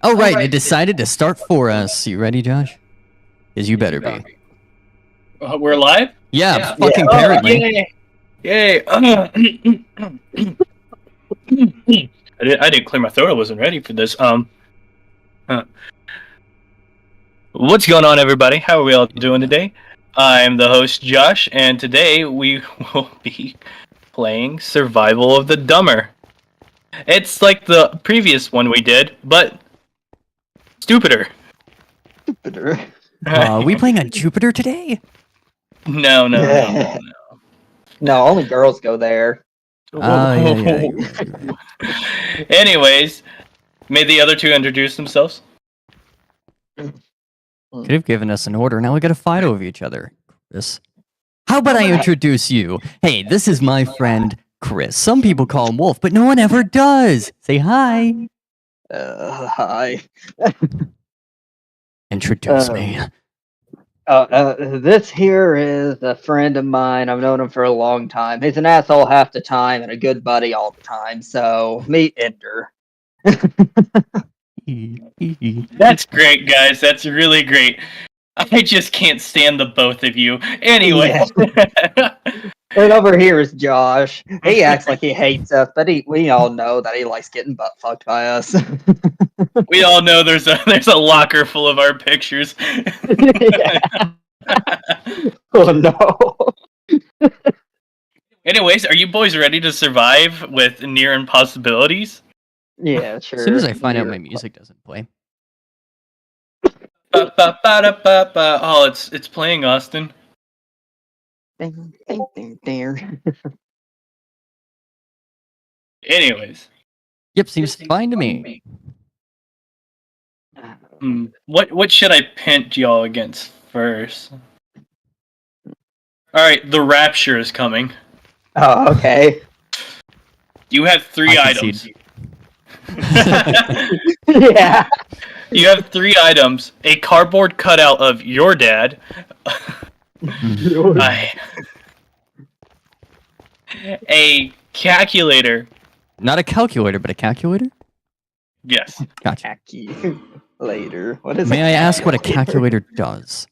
Oh, right, it decided to start for us. You ready, Josh? Because you better be. We're live? Yeah, fucking apparently. Yay! I didn't clear my throat. I wasn't ready for this. What's going on, everybody? How are we all doing today? I'm the host, Josh, and today we will be playing Survival of the Dumber. It's like the previous one we did, but stupider. Jupiter. Are we playing on Jupiter today? No. No, only girls go there. Yeah. Anyways, may the other two introduce themselves. Could have given us an order. Now we gotta fight over each other. Chris. How about I introduce you? Hey, this is my friend Chris. Some people call him Wolf, but no one ever does. Say hi. Hi. Introduce me. This here is a friend of mine. I've known him for a long time. He's an asshole half the time and a good buddy all the time. So, meet Ender. That's great, guys. That's really great. I just can't stand the both of you. Anyway. Yeah. And over here is Josh. He acts like he hates us, but we all know that he likes getting butt fucked by us. We all know there's a locker full of our pictures. Oh no. Anyways, are you boys ready to survive with near impossibilities? Yeah, sure. As soon as I find out my music doesn't play. Oh, it's playing, Austin. Anyways. Yep, seems fine to me. What should I pint y'all against first? Alright, the Rapture is coming. Oh, okay. You have 3 items. Yeah. You have 3 items. A cardboard cutout of your dad. A calculator. Not a calculator, but a calculator? Yes. Gotcha. Later. What is May it? I ask what a calculator does?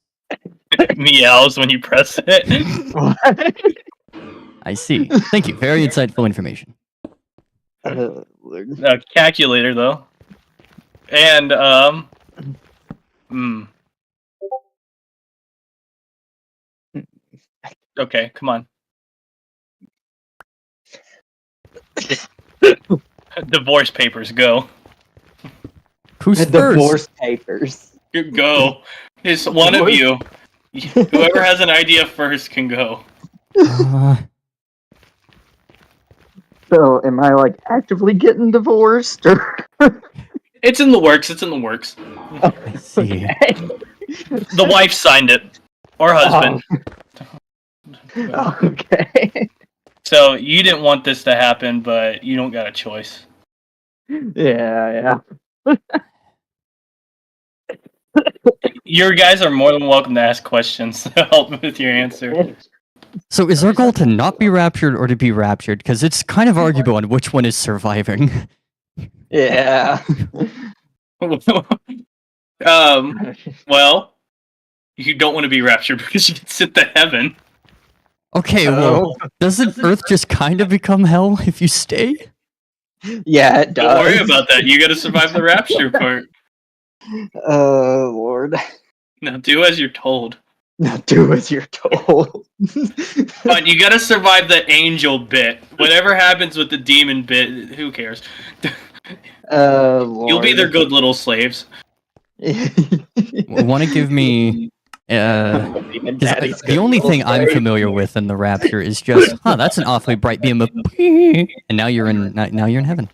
Meows when you press it. I see. Thank you. Very insightful information. A calculator, though. And, Okay, come on. Divorce papers, go. Who's The first? divorce papers. Go. It's one of you. Whoever has an idea first can go. So, am I like actively getting divorced? Or... It's in the works. It's in the works. I see. The wife signed it. Or husband. Oh. Okay. So, you didn't want this to happen, but you don't got a choice. Yeah. Your guys are more than welcome to ask questions to help with your answer. So is our goal to not be raptured or to be raptured? Because it's kind of arguable on which one is surviving. Yeah. Well, you don't want to be raptured because you can sit to heaven. Okay, well, doesn't Earth just kind of become hell if you stay? Yeah, it does. Don't worry about that. You got to survive the rapture part. Oh, Lord. Now do as you're told. Now do as you're told. Fine, you got to survive the angel bit. Whatever happens with the demon bit, who cares? Lord. You'll be their good little slaves. Want to give me... the only thing I'm familiar with in the rapture is just, that's an awfully bright beam of... And now you're in heaven.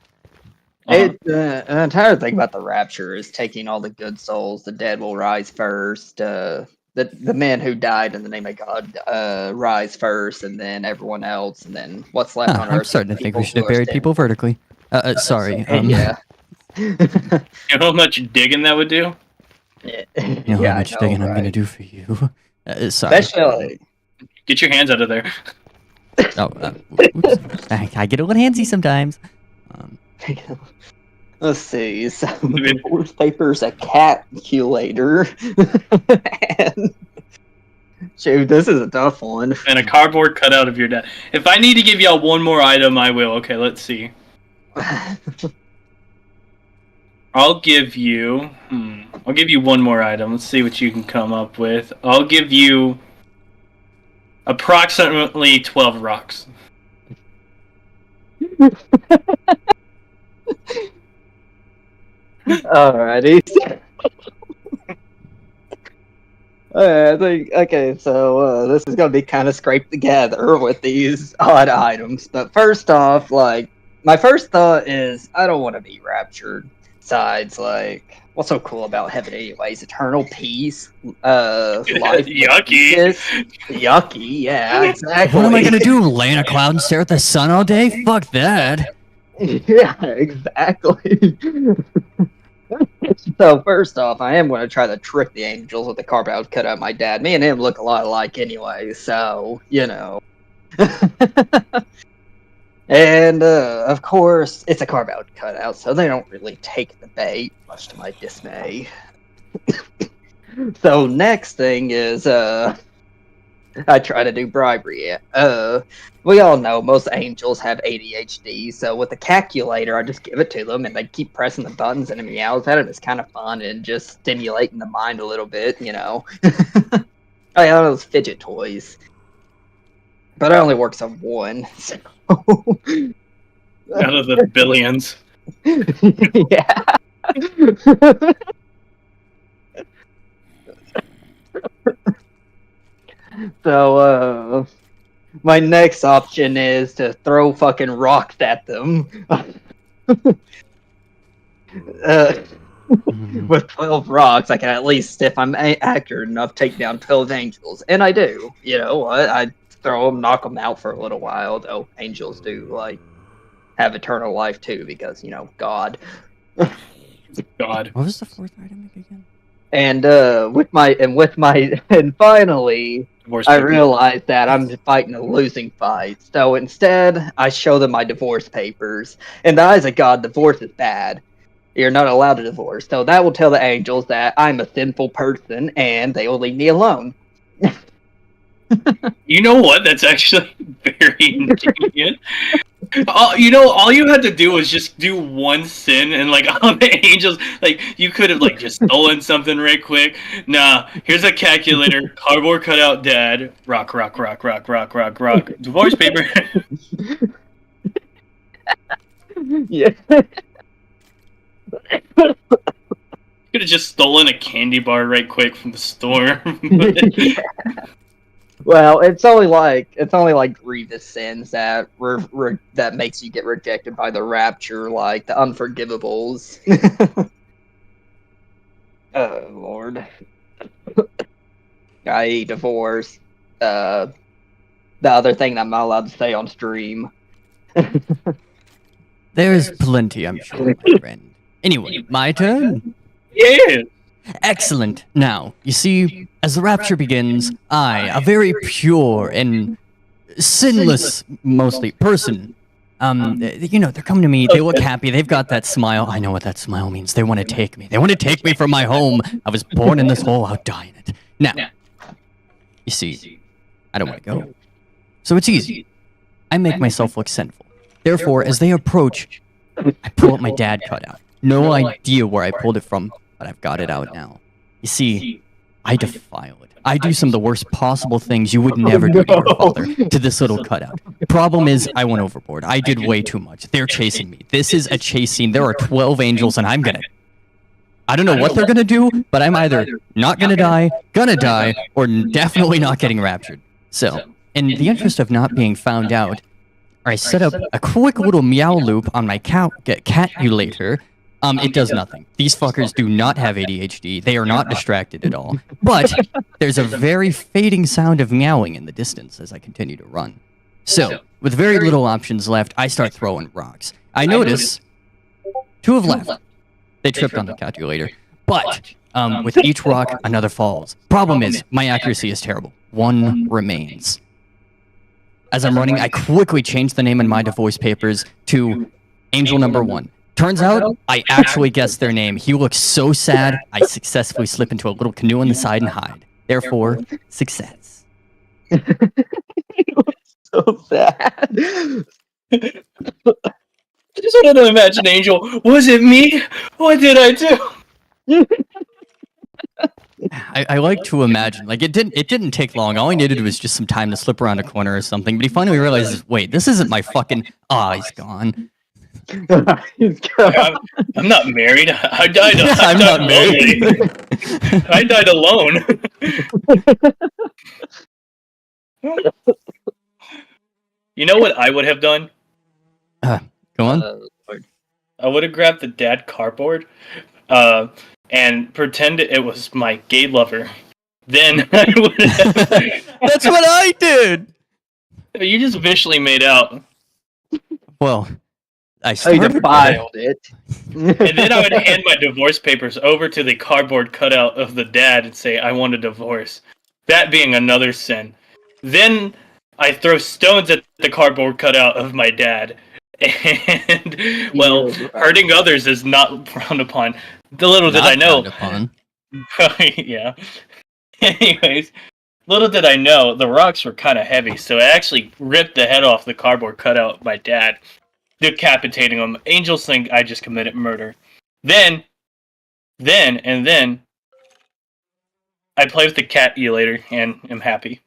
The entire thing about the rapture is taking all the good souls. The dead will rise first. The men who died in the name of God rise fird, and then everyone else, and then what's left on Earth. I'm starting to think we should have buried people vertically. Sorry. Yeah. You know how much digging that would do? You know how much digging I'm gonna do for you. Sorry. Especially. Get your hands out of there. Oops. I get a little handsy sometimes. Let's see. So the divorce paper's a calculator. And shoot, this is a tough one. And a cardboard cutout of your dad. If I need to give y'all one more item, I will. Okay, let's see. I'll give you one more item. Let's see what you can come up with. I'll give you approximately 12 rocks. Alrighty. I think okay, so this is gonna be kind of scraped together with these odd items. But first off, like my first thought is I don't want to be raptured. Besides, like, what's so cool about heaven anyways? Eternal peace, life. Yucky. Yucky, yeah, exactly. What am I gonna do? Lay in a cloud and stare at the sun all day? Fuck that. Yeah, exactly. So first off, I am going to try to trick the angels with the carve-out cut out my dad. Me and him look a lot alike anyway, so you know. And of course, it's a carve-out cutout, so they don't really take the bait, much to my dismay. So next thing is I try to do bribery. We all know most angels have ADHD, so with the calculator, I just give it to them, and they keep pressing the buttons and it meows at it. It's kind of fun and just stimulating the mind a little bit, you know. I have those fidget toys, but it only works on one. So. Out of the billions. Yeah. So, my next option is to throw fucking rocks at them. With 12 rocks, I can at least, if I'm accurate enough, take down 12 angels. And I do. You know what? I throw them, knock them out for a little while, though angels do, like, have eternal life too, because, you know, God. God. What was the fourth item again? And finally, I realized that I'm fighting a losing fight. So instead, I show them my divorce papers. In the eyes of God, divorce is bad. You're not allowed to divorce. So that will tell the angels that I'm a sinful person and they will leave me alone. You know what? That's actually very ingenious. All you had to do was just do one sin, and like all the angels, like you could have like just stolen something right quick. Nah, here's a calculator, cardboard cutout, dad, rock, divorce paper. Yeah. Could have just stolen a candy bar right quick from the store. Yeah. Well, it's only like grievous sins that that makes you get rejected by the rapture, like the unforgivables. Oh Lord. I.e. divorce. The other thing that I'm not allowed to say on stream. There's plenty, I'm sure, my friend. Anyway, my turn? Yeah. Excellent. Now, you see, as the rapture begins, I, a very pure and sinless, mostly, person, you know, they're coming to me, they look happy, they've got that smile. I know what that smile means. They want to take me. They want to take me from my home. I was born in this hole, I'll die in it. Now, you see, I don't want to go. So it's easy. I make myself look sinful. Therefore, as they approach, I pull up my dad cutout. No idea where I pulled it from, but I've got it out now. You see, I defile it. I do some of the worst possible things you would never do to your father, to this little cutout. Problem is, I went overboard. I did way too much. They're chasing me. This is a chase scene. There are 12 angels, and I don't know what they're gonna do, but I'm either not gonna die, or definitely not getting raptured. So, in the interest of not being found out, I set up a quick little meow loop on my catulator. It does nothing. These fuckers do not have ADHD. They are not distracted at all. But there's a very fading sound of meowing in the distance as I continue to run. So, with very little options left, I start throwing rocks. I notice 2 have left. They tripped on the calculator. But, with each rock, another falls. Problem is, my accuracy is terrible. 1 remains. As I'm running, I quickly change the name in my divorce papers to Angel number 1. Turns out, I actually guessed their name. He looks so sad, I successfully slip into a little canoe on the side and hide. Therefore, success. So sad. I just wanted to imagine Angel. Was it me? What did I do? I like to imagine, like it didn't take long. All he needed was just some time to slip around a corner or something. But he finally realizes, wait, this isn't my fucking. Ah, he's gone. I'm not married. I died. I'm not married. I died alone. You know what I would have done? Go on. I would have grabbed the dad cardboard, and pretended it was my gay lover. Then I would have... That's what I did. You just visually made out. Well, I started defiled it. And then I would hand my divorce papers over to the cardboard cutout of the dad and say, I want a divorce. That being another sin. Then I throw stones at the cardboard cutout of my dad. And, well, hurting others is not frowned upon. Little did I know. Yeah. Anyways, little did I know, the rocks were kind of heavy, so I actually ripped the head off the cardboard cutout of my dad, decapitating him. Angels think I just committed murder. Then, I play with the cat later and am happy.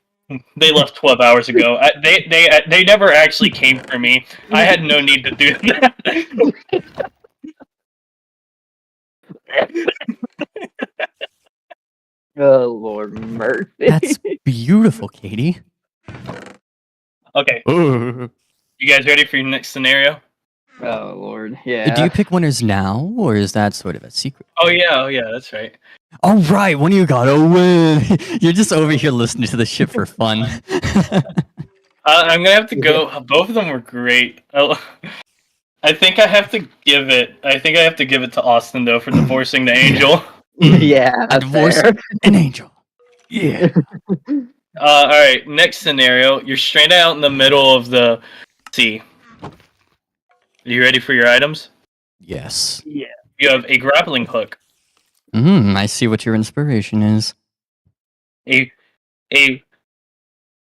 They left 12 hours ago. They never actually came for me. I had no need to do that. Oh, Lord mercy. That's beautiful, Katie. Okay. Ooh. You guys ready for your next scenario? Oh, Lord. Yeah. Do you pick winners now, or is that sort of a secret? Oh, yeah, that's right. All right, when you gotta win. You're just over here listening to the shit for fun. I'm gonna have to go. Both of them were great. I think I have to give it. To Austin though for divorcing the Angel. Yeah, A divorce an angel. Yeah. All right. Next scenario: you're stranded out in the middle of the sea. Are you ready for your items? Yes. Yeah. You have a grappling hook. I see what your inspiration is. A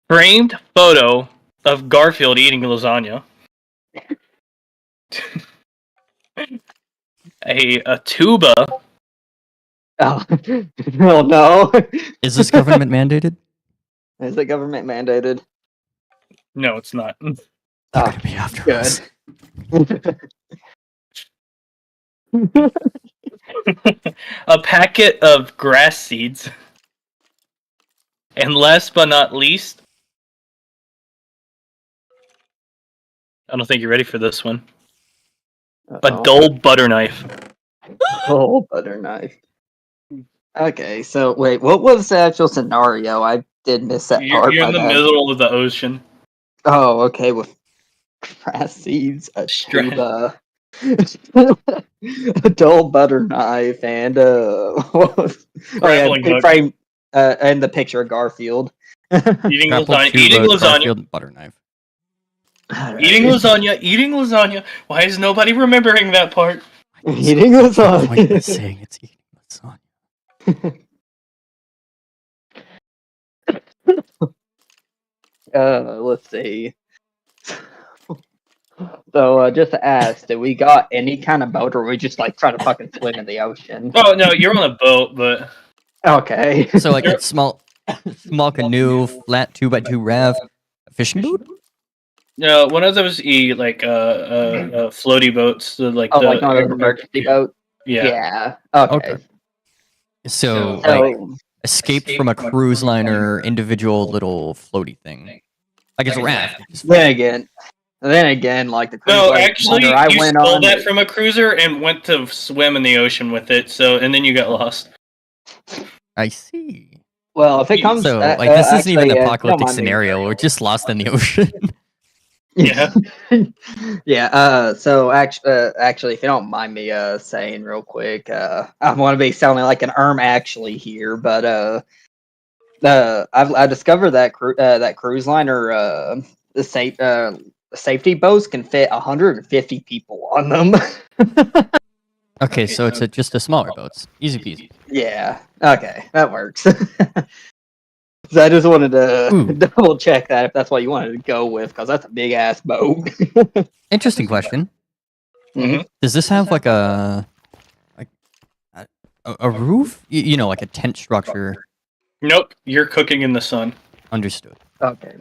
framed photo of Garfield eating lasagna. a tuba. Oh, oh no. Is this government mandated? Is it government mandated? No, it's not. They're Oh, gonna be after good. us. A packet of grass seeds. And last but not least, I don't think you're ready for this one. A dull butter knife. Oh, butter knife. Okay, so wait, what was the actual scenario? I did miss that part. You're in the middle of the ocean. Oh, okay, with grass seeds, a tuba, a dull butter knife, and frame, and the picture of Garfield. Eating lasagna. Garfield butter knife. Eating lasagna. Why is nobody remembering that part? Eating lasagna. Saying it's eating lasagna. Let's see. So, just to ask, did we got any kind of boat, or were we just like trying to fucking swim in the ocean? Oh no, you're on a boat, but okay. So like a small canoe, flat 2x2 raft, a fishing boat. No, one of those floaty boats, like like one of those emergency boat. Yeah. Yeah. Okay. So like escaped from a cruise liner, individual little floaty thing, like it's a raft. Then again, like the cruise no, actually, I you went stole on that from a cruiser and went to swim in the ocean with it. So, and then you got lost. I see. Well, if it comes, So like this isn't even an apocalyptic scenario. We're just lost in the ocean. Yeah. Yeah. So actually, if you don't mind me saying real quick, I want to be sounding like an actually here, but I discovered that cruise liner safety boats can fit 150 people on them. Okay, so it's just a smaller boats. Easy peasy. Yeah. Okay, that works. So I just wanted to double check that if that's what you wanted to go with, because that's a big ass boat. Interesting question. Mhm. Does this have like a roof? You know, like a tent structure. Nope, you're cooking in the sun, Understood. Okay.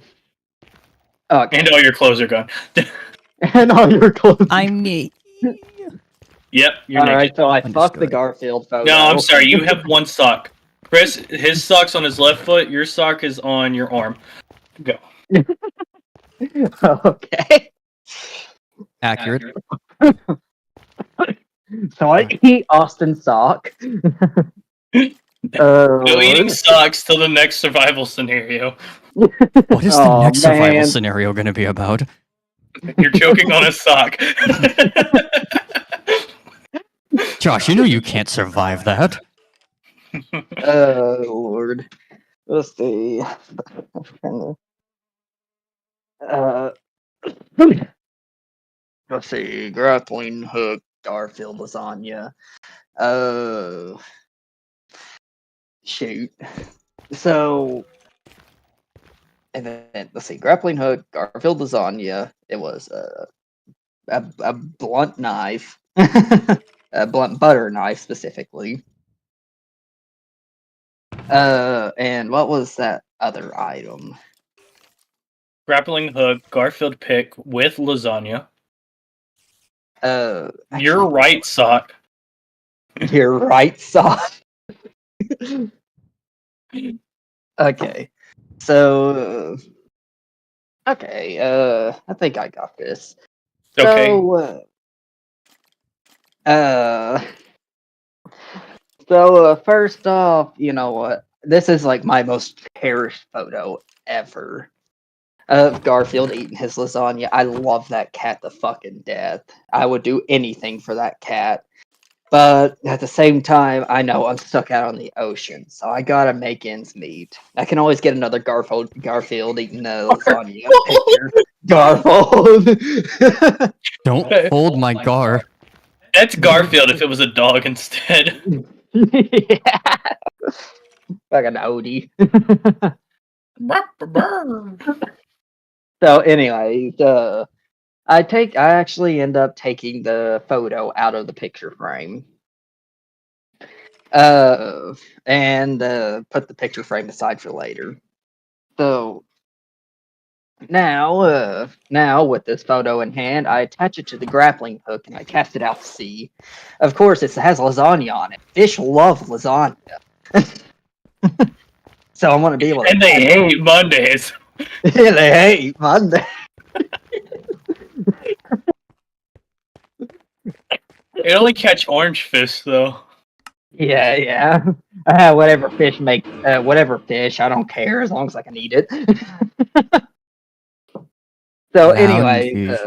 Okay. and all your clothes are gone. And all your clothes. I'm Yep, you're All naked. right, so I fucked the Understood. Garfield photo. No, I'm sorry. You have one sock. Chris, his sock's on his left foot. Your sock is on your arm. Go. Okay. Accurate. So I eat Austin's sock. No eating socks till the next survival scenario. What is the next survival scenario going to be about? You're choking on a sock. Josh, you know you can't survive that. Oh Lord. Let's see. Let's see. Grappling hook, Garfield lasagna. Shoot. So, and then let's see. Grappling hook, Garfield lasagna. It was a blunt knife, a blunt butter knife specifically. And what was that other item? Grappling hook, Garfield pick with lasagna. Your Actually, right sock. your right sock. Okay, so okay, I think I got this. Okay. So first off, you know what? This is like my most cherished photo ever of Garfield eating his lasagna. I love that cat to fucking death. I would do anything for that cat. But at the same time, I know I'm stuck out on the ocean, so I gotta make ends meet. I can always get another Garfield eating a lasagna picture. Garfield. Don't hold my gar. That's Garfield if it was a dog instead. Yeah. Like an Odie. So anyways, I actually end up taking the photo out of the picture frame. And put the picture frame aside for later. So now with this photo in hand, I attach it to the grappling hook and I cast it out to sea. Of course, it has lasagna on it. Fish love lasagna. So I'm gonna be able to. And they hate Mondays. Yeah, they hate Monday. They only catch orange fish though. Yeah. Whatever fish whatever fish, I don't care as long as I can eat it. So anyway,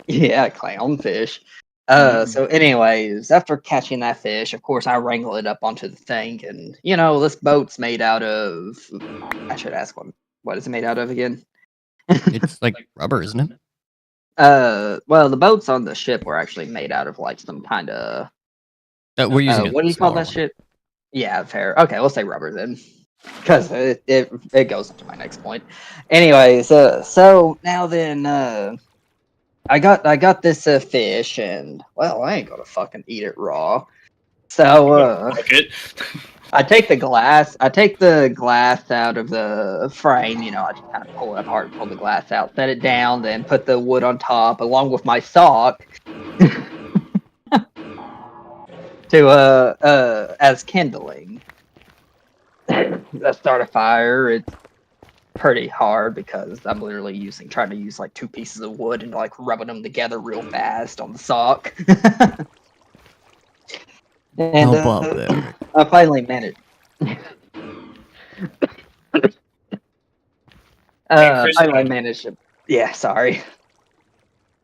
yeah, clownfish. So anyways, after catching that fish, of course I wrangle it up onto the thing, and you know, this boat's made out of, I should ask what is it made out of again? It's like rubber, isn't it? Well, the boats on the ship were actually made out of like some kind of We're using what do you call that shit? Yeah, fair. Okay, we'll say rubber then, because it goes into my next point. Anyways, so now then, I got this fish, and well, I ain't gonna fucking eat it raw. So I take the glass out of the frame. You know, I just kind of pull it apart, pull the glass out, set it down, then put the wood on top, along with my sock. To as kindling. Start a fire. It's pretty hard because I'm literally trying to use like 2 pieces of wood and like rubbing them together real fast on the sock. And I finally managed. Finally managed to. Yeah, sorry.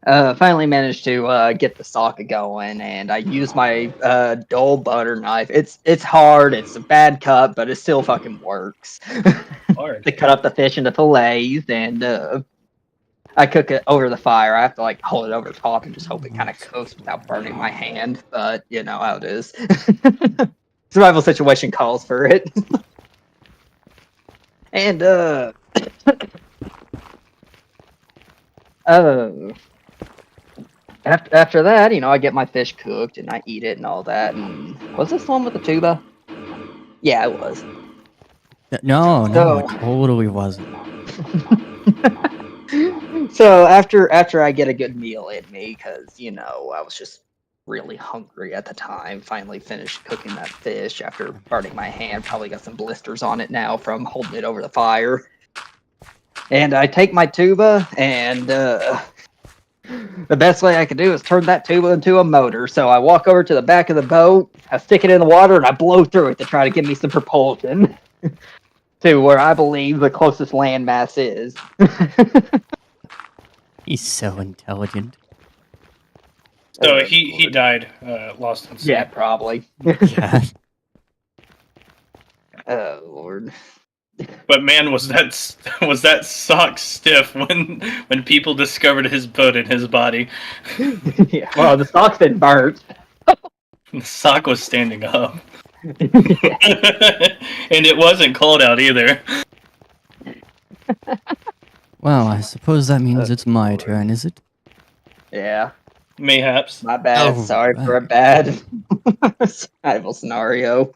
Finally managed to get the sock going, and I use my dull butter knife. It's hard, it's a bad cut, but it still fucking works. To cut up the fish into fillets, and I cook it over the fire. I have to like hold it over the top and just hope it kind of cooks without burning my hand. But you know how it is. Survival situation calls for it. And after that, you know, I get my fish cooked and I eat it and all that. And was this one with the tuba? Yeah, it was. No, So- it totally wasn't. So after I get a good meal in me, because you know I was just really hungry at the time. Finally finished cooking that fish after burning my hand. Probably got some blisters on it now from holding it over the fire. And I take my tuba, and the best way I could do is turn that tuba into a motor. So I walk over to the back of the boat, I stick it in the water, and I blow through it to try to give me some propulsion to where I believe the closest landmass is. He's so intelligent. So he died, lost in sea. Yeah, probably. Yeah. Oh Lord. But man, was that sock stiff when people discovered his boat in his body. Yeah. Well, the stock's been burnt. The sock was standing up. Yeah. And it wasn't cold out either. Well, I suppose that means it's my turn, is it? Yeah. Mayhaps. My bad. Oh, Sorry for a right. bad survival scenario.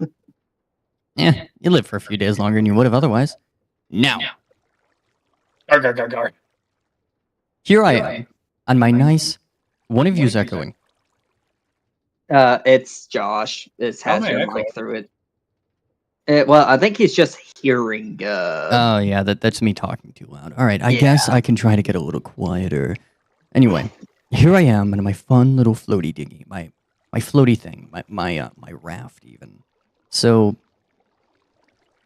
Yeah, you live for a few days longer than you would have otherwise. Now, Arg, arg, arg, arg. here I am, on my nice... One of you's echoing. It's Josh. It has my your echo. mic through it. Well, I think he's just hearing. Oh, yeah, that's me talking too loud. All right, I Yeah. guess I can try to get a little quieter. Anyway, here I am in my fun little floaty dinghy, my floaty thing, my raft even. So,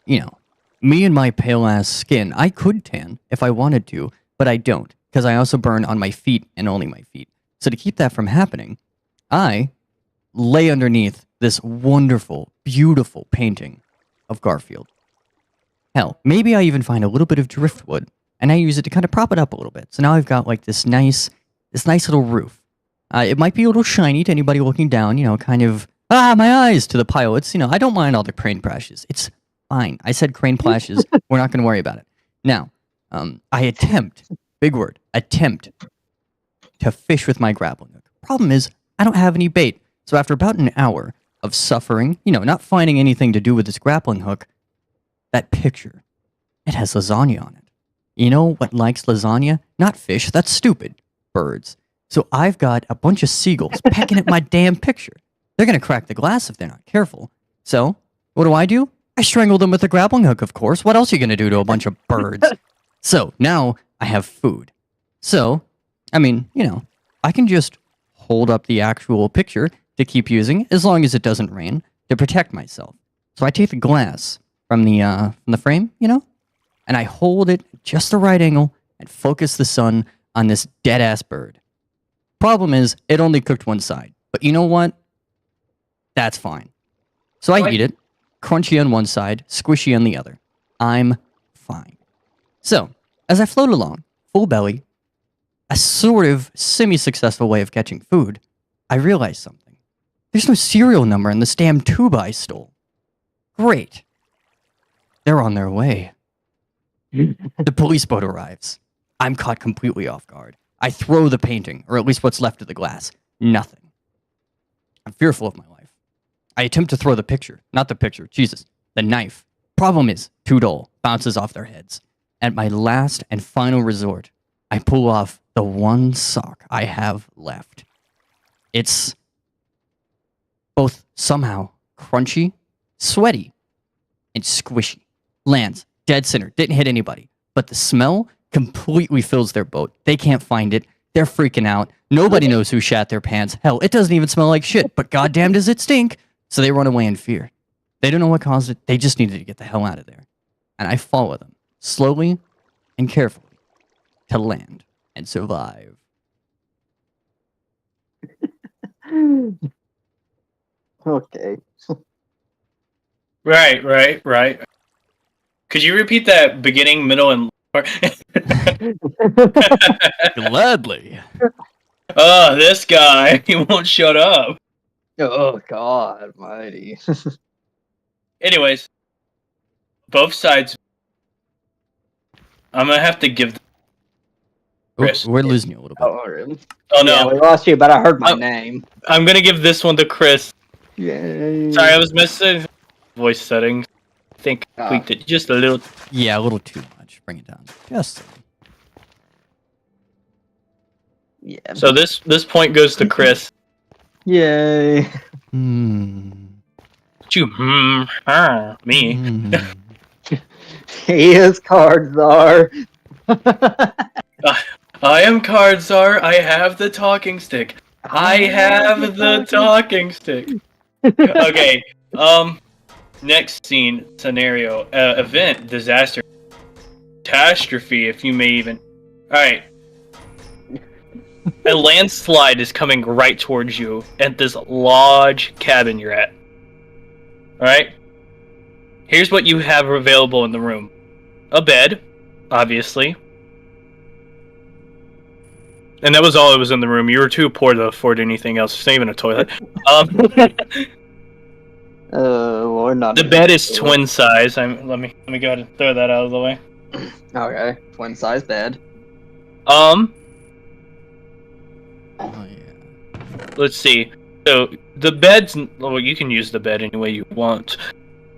you know, me and my pale-ass skin, I could tan if I wanted to, but I don't, because I also burn on my feet and only my feet. So to keep that from happening, I lay underneath this wonderful, beautiful painting of Garfield. Hell, maybe I even find a little bit of driftwood, and I use it to kind of prop it up a little bit. So now I've got like this nice little roof. It might be a little shiny to anybody looking down, you know, kind of, my eyes to the pilots. You know, I don't mind all the crane crashes. It's fine. I said crane clashes. We're not going to worry about it. Now, I attempt, big word, attempt to fish with my grappling hook. Problem is, I don't have any bait. So after about an hour of suffering, you know, not finding anything to do with this grappling hook, that picture, it has lasagna on it. You know what likes lasagna? Not fish, that's stupid. Birds. So I've got a bunch of seagulls pecking at my damn picture. They're going to crack the glass if they're not careful. So, what do? I strangle them with a grappling hook, of course. What else are you going to do to a bunch of birds? So, now I have food. So, I mean, you know, I can just hold up the actual picture to keep using as long as it doesn't rain to protect myself. So I take the glass from the frame, you know, and I hold it just the right angle and focus the sun on this dead-ass bird. Problem is, it only cooked one side. But you know what? That's fine. So I eat it, crunchy on one side, squishy on the other. I'm fine. So, as I float along, full belly, a sort of semi-successful way of catching food, I realize something. There's no serial number in this damn tuba I stole. Great. They're on their way. The police boat arrives. I'm caught completely off guard. I throw the painting, or at least what's left of the glass. Nothing. I'm fearful of my life. I attempt to throw the picture. Not the picture, Jesus. The knife. Problem is, too dull. Bounces off their heads. At my last and final resort, I pull off the one sock I have left. It's both somehow crunchy, sweaty, and squishy. Lands, dead center, didn't hit anybody. But the smell completely fills their boat. They can't find it. They're freaking out. Nobody knows who shat their pants. Hell, it doesn't even smell like shit, but goddamn does it stink. So they run away in fear. They don't know what caused it. They just needed to get the hell out of there. And I follow them, slowly and carefully, to land and survive. Okay. Right. Could you repeat that beginning, middle, and part. Gladly. Oh, this guy, he won't shut up. Oh God Almighty! Anyways, both sides. I'm gonna have to give. Chris. We're losing you a little bit. Oh really? Oh Yeah, no, we lost you, but I heard my name. I'm gonna give this one to Chris. Yay! Sorry, I was missing voice settings. I think I tweaked it just a little. Yeah, a little too much. Bring it down. Just. Yeah. So this point goes to Chris. Yay! Hmm. You me. Hmm. He is Cardzar. I am Cardzar. I have the talking stick. I have the talking stick. Okay. Next scene scenario. Event disaster. Catastrophe, if you may even. All right. A landslide is coming right towards you at this lodge cabin you're at. Alright? Here's what you have available in the room. A bed, obviously. And that was all that was in the room. You were too poor to afford anything else. It's not even a toilet. We're not. The bed is twin size. Let me go ahead and throw that out of the way. Okay, twin size bed. Oh yeah. Let's see. So the bed's well, you can use the bed any way you want.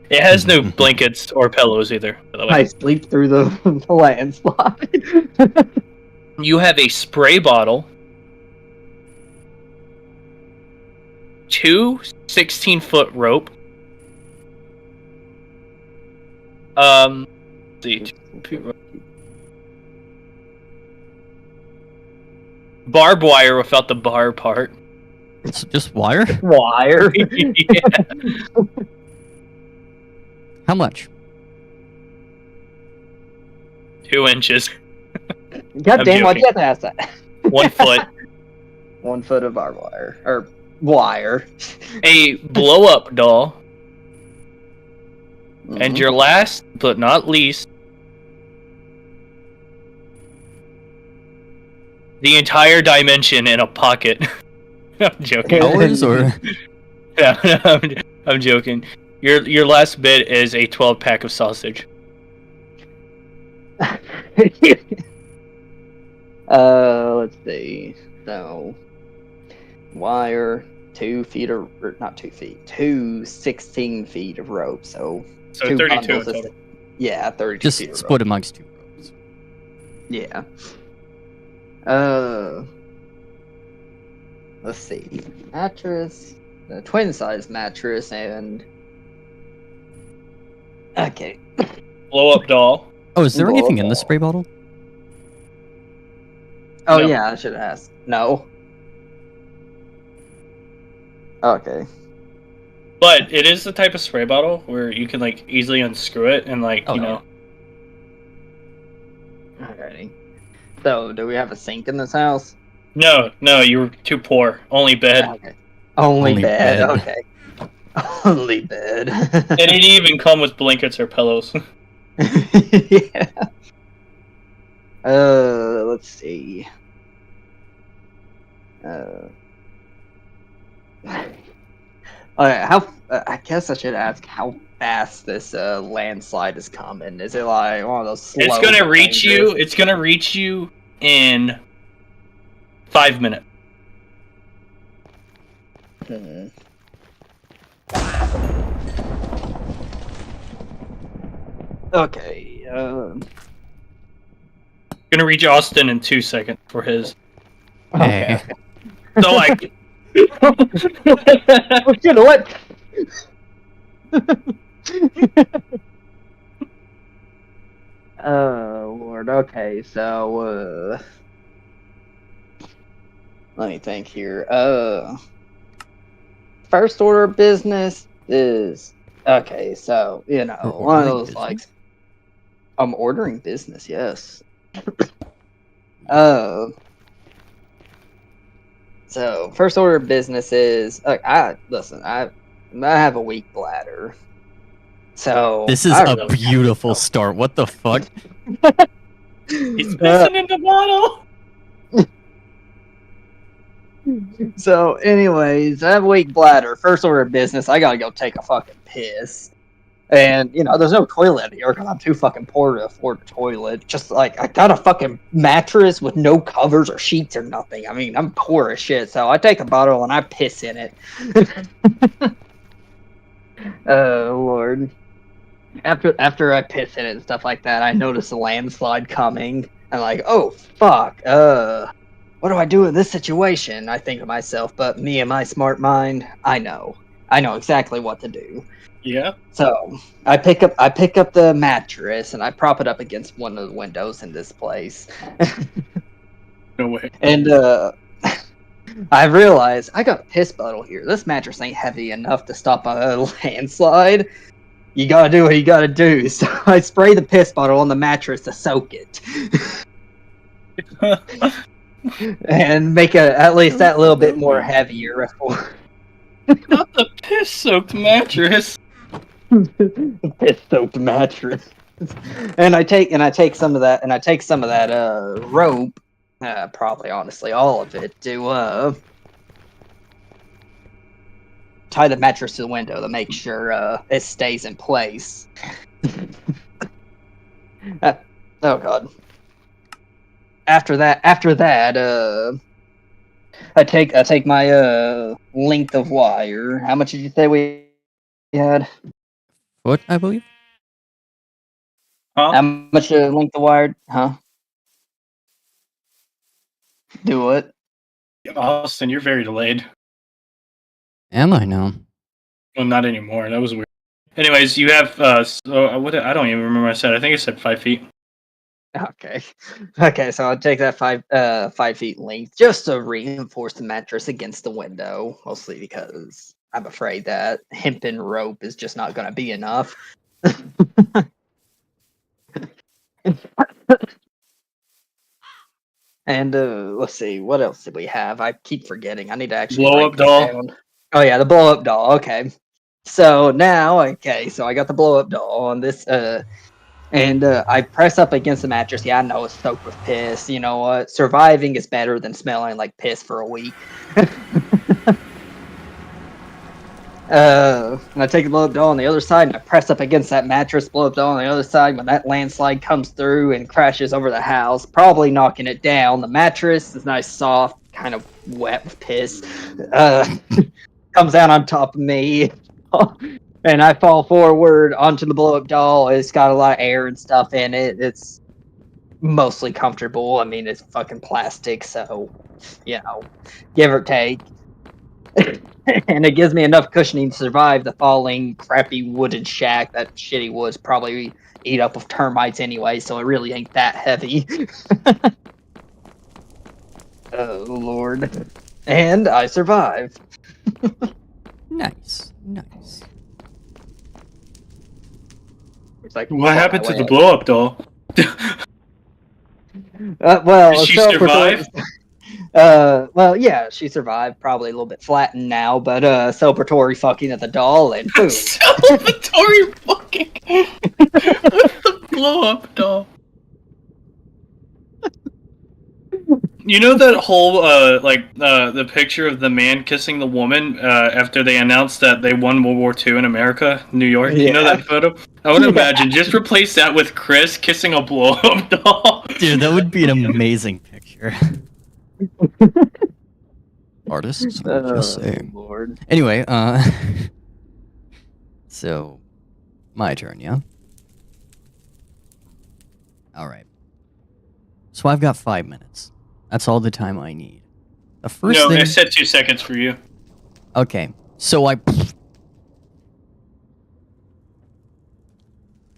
It has no blankets or pillows either, by the way. I sleep through the landslide. You have a spray bottle, 2 16-foot rope. Let's see. Barbed wire without the bar part. It's just wire? Wire. Yeah. How much? 2 inches. God I'm damn, why'd you joking. have to ask that? 1 foot. 1 foot of barbed wire. Or wire. A blow-up doll. Mhm. And your last, but not least, the entire dimension in a pocket. I'm joking. Dollars or? Yeah, I'm joking. Your last bit is a 12-pack of sausage. Let's see. So, wire, 2 feet of, or not 2 feet, 2 16 feet of rope. So So 2 32 bundles in is- total. Yeah, 32 Just feet of split amongst 2 ropes. rope. Yeah. Let's see. Mattress, the twin size mattress, and okay. Blow-up doll. Oh, is there Blow anything in the ball. spray bottle? Oh No. yeah, I should have asked. No. Okay. But it is the type of spray bottle where you can like easily unscrew it and like, Oh, you yeah. know. Alrighty. So, do we have a sink in this house? No, you were too poor. Only bed. Okay. Only, Only bed. bed. Okay. Only bed. It didn't even come with blankets or pillows. Yeah. Let's see. Okay, I guess I should ask how fast this landslide is coming. Is it like one of those slow? It's gonna but reach you. dangerous? It's gonna reach you in 5 minutes. Hmm. Okay. Gonna reach Austin in 2 seconds for his. Hey. So like. Oh shit! What? Oh Lord. Okay, so let me think here. First order of business is okay. So We're one of ordering those business? like I'm ordering business. Yes. So first order of business is I have a weak bladder. So This is I a really- beautiful start. What the fuck? He's pissing in the bottle. So, anyways, I have a weak bladder. First order of business, I gotta go take a fucking piss. And, there's no toilet here because I'm too fucking poor to afford a toilet. Just like, I got a fucking mattress with no covers or sheets or nothing. I mean, I'm poor as shit. So I take a bottle and I piss in it. Oh, Lord. After I piss in it and stuff like that, I notice a landslide coming. I'm like, oh, fuck. What do I do in this situation? I think to myself, but me and my smart mind, I know exactly what to do. Yeah. So I pick up the mattress and I prop it up against one of the windows in this place. No way. And I realize I got a piss bottle here. This mattress ain't heavy enough to stop a landslide. You gotta do what you gotta do. So I spray the piss bottle on the mattress to soak it. And make it at least that little bit more heavier. Not the piss-soaked mattress. Piss-soaked mattress. And I take some of that rope, probably honestly all of it, to tie the mattress to the window to make sure it stays in place. Oh god. After that, I take my length of wire. How much did you say we had? Foot, I believe. Huh? How much length of wire? Huh? Do it. Austin, you're very delayed. Am I now? Well, not anymore. That was weird. Anyways, you have what? I don't even remember what I said. I think I said 5 feet. Okay. So I'll take that 5 feet length just to reinforce the mattress against the window, mostly because I'm afraid that hempen rope is just not going to be enough. And let's see, what else did we have? I keep forgetting. I need to actually Blow-up write this doll. down. Oh yeah, the blow up doll. Okay. So now, so I got the blow up doll on this, and I press up against the mattress. Yeah, I know it's soaked with piss. You know what? Surviving is better than smelling like piss for a week. And I take the blow up doll on the other side, and I press up against that mattress. Blow up doll on the other side. When that landslide comes through and crashes over the house, probably knocking it down. The mattress is nice, soft, kind of wet with piss. Comes down on top of me. And I fall forward onto the blow-up doll. It's got a lot of air and stuff in it. It's mostly comfortable. I mean, it's fucking plastic, so, give or take. And it gives me enough cushioning to survive the falling, crappy wooden shack. That shitty wood's probably eat up with termites anyway, so it really ain't that heavy. Oh, Lord. And I survive. Nice. Like, What happened to the blow-up doll? Well, Did she celebratory- survive? Well, yeah, she survived. Probably a little bit flattened now, but celebratory fucking at the doll and boom. Celebratory fucking with the blow-up doll. You know that whole the picture of the man kissing the woman after they announced that they won World War II in America, New York? Yeah. You know that photo? I would imagine just replace that with Chris kissing a blow-up doll. Dude, that would be an amazing picture. Artists, I'm just saying. Lord. Anyway, so my turn, yeah. All right. So I've got 5 minutes. That's all the time I need. The first No, thing. I said 2 seconds for you. Okay, so I.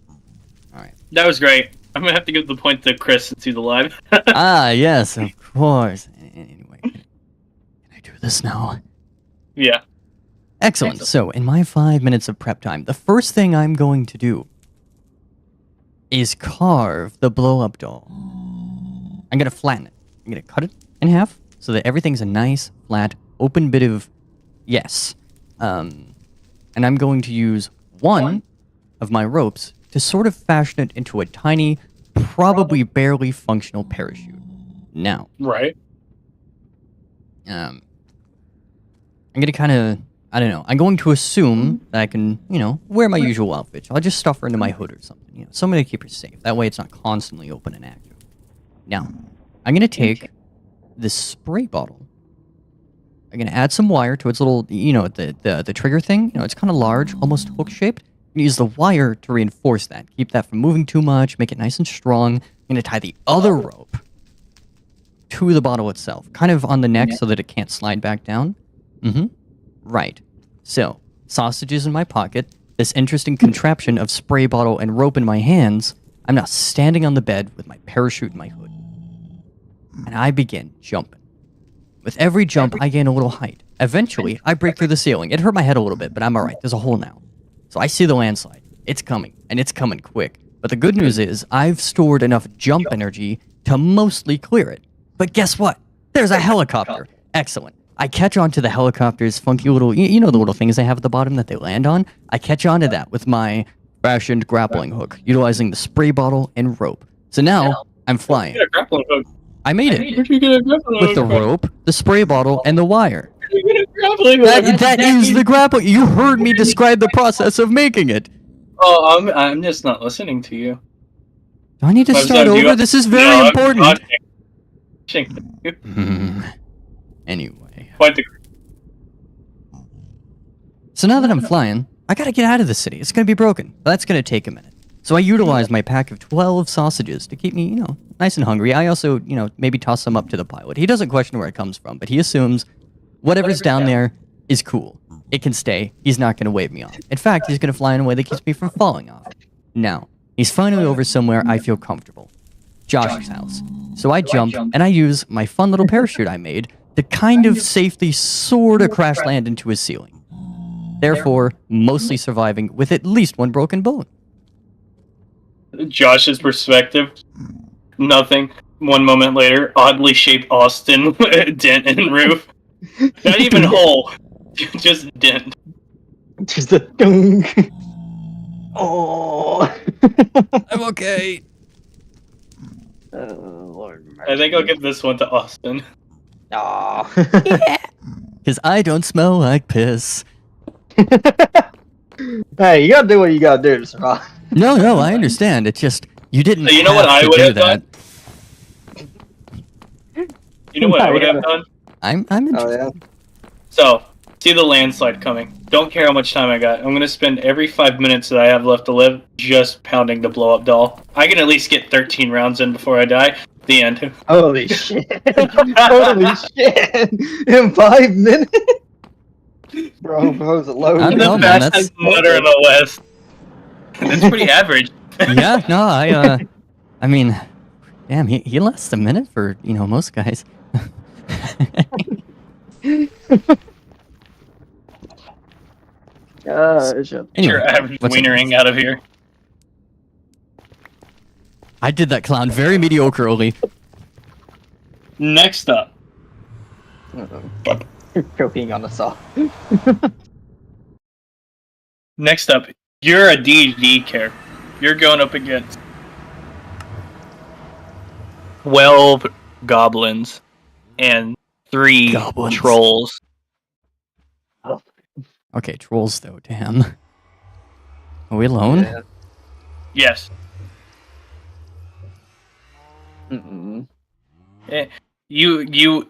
All right. That was great. I'm gonna have to give the point to Chris since he's alive. Yes, of course. Anyway, can I do this now? Yeah. Excellent. So, in my 5 minutes of prep time, the first thing I'm going to do is carve the blow-up doll. I'm going to flatten it. I'm going to cut it in half so that everything's a nice, flat, open bit of yes. And I'm going to use one of my ropes to sort of fashion it into a tiny probably barely functional parachute. Now, Right. I'm gonna kind of, I don't know. I'm going to assume that I can, wear my usual outfit. So I'll just stuff her into my hood or something. Something to keep her safe. That way, it's not constantly open and active. Now, I'm gonna take this spray bottle. I'm gonna add some wire to its little, the trigger thing. It's kind of large, almost hook shaped. Use the wire to reinforce that. Keep that from moving too much. Make it nice and strong. I'm gonna tie the other rope to the bottle itself, kind of on the neck so that it can't slide back down. Right. So, sausages in my pocket, this interesting contraption of spray bottle and rope in my hands. I'm now standing on the bed with my parachute in my hood. And I begin jumping. With every jump, I gain a little height. Eventually, I break through the ceiling. It hurt my head a little bit, but I'm alright. There's a hole now. So I see the landslide. It's coming, and it's coming quick. But the good news is, I've stored enough jump energy to mostly clear it. But guess what? There's a helicopter. Excellent. I catch onto the helicopter's funky little, the little things they have at the bottom that they land on? I catch onto that with my fashioned grappling hook, utilizing the spray bottle and rope. So now, I'm flying. Get a grappling hook. I made it. Where'd you get a grappling hook With the from? rope, the spray bottle, and the wire. Where'd you get a grappling hook? That is the grappling. You heard me describe the process of making it. Oh, I'm just not listening to you. Do I need to start over? This is very important. Anyway. Quite the So now that I'm flying, I gotta get out of the city. It's gonna be broken. That's gonna take a minute. So I utilize my pack of 12 sausages to keep me, nice and hungry. I also, maybe toss some up to the pilot. He doesn't question where it comes from, but he assumes whatever's down there is cool. It can stay. He's not gonna wave me off. In fact, he's gonna fly in a way that keeps me from falling off. Now, he's finally over somewhere I feel comfortable. Josh's house. So I jump, and I use my fun little parachute I made to kind of safely sort of crash land into his ceiling. Therefore, mostly surviving with at least one broken bone. Josh's perspective, nothing. 1 moment later, oddly shaped Austin dent in roof. Not even hole, just dent. Just a dunk. Oh. I'm okay. Lord I think I'll give this one to Austin. Aw. Because I don't smell like piss. Hey, you gotta do what you gotta do to survive. No, I understand. It's just, you didn't So you know what have I to would do have that. done? You know what I would have done? I'm Oh, interested. yeah. So, see the landslide coming. Don't care how much time I got. I'm gonna spend every 5 minutes that I have left to live just pounding the blow-up doll. I can at least get 13 rounds in before I die. The end. Holy shit. Holy shit. In 5 minutes? Bro, was it low? I don't The know, man, fastest motor in the West. That's pretty average. Yeah, no, I mean, damn, he lasts a minute for, most guys. Gosh. Anyway, Your average what's wienering out of here. I did that clown very mediocrely. Next up, Choking on the saw. you're a D&D character. You're going up against 12 goblins and 3 Goblins. trolls. Okay, trolls though, damn. Are we alone? Yeah. Yes. Mm-mm. You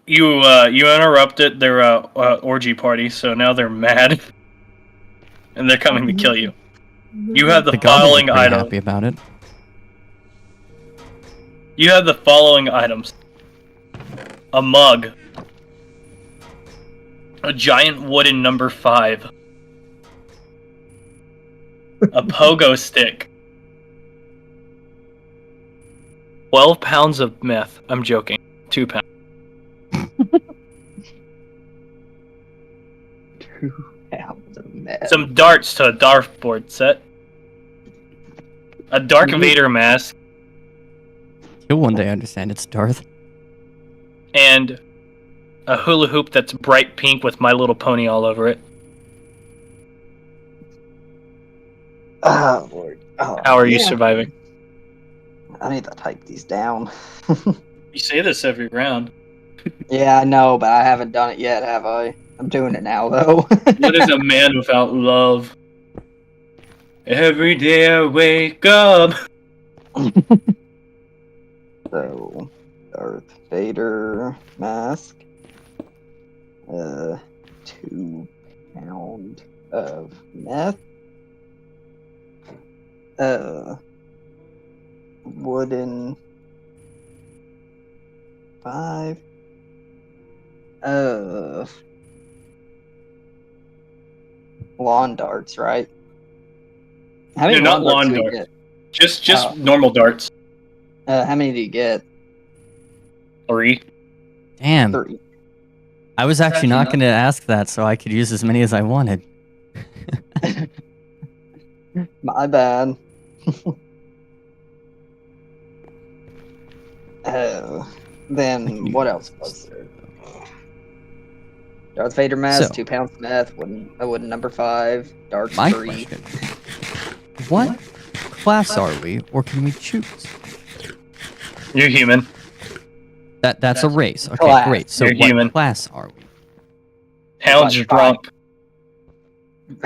interrupted their orgy party, so now they're mad, and they're coming to kill you. You have the The goblins are following pretty items. happy about it. You have the following items: a mug, a giant wooden number 5, a pogo stick, 12 pounds of meth. I'm joking. 2 pounds. 2 pounds of meth. Some darts to a dartboard set. A Dark Vader mask. You'll one day understand it's Darth. And a hula hoop that's bright pink with My Little Pony all over it. Oh, Lord. Oh, How are you yeah. surviving? I need to type these down. You say this every round. Yeah, I know, but I haven't done it yet, have I? I'm doing it now, though. What is a man without love? Every day I wake up. So, Darth Vader mask. 2 pound of meth. Wooden 5. Lawn darts, right? How They're not lawn do you darts. get? Just normal darts. How many do you get? 3. Damn. 3. I was actually not going to ask that, so I could use as many as I wanted. My bad. Then what else was there? Darth Vader mask, So- 2 pounds of meth, wooden number 5, darts My 3. question. What class are we, or can we choose? You're human. That's a race. Okay, Class. great. So You're what human. class are we? Hounds are drunk.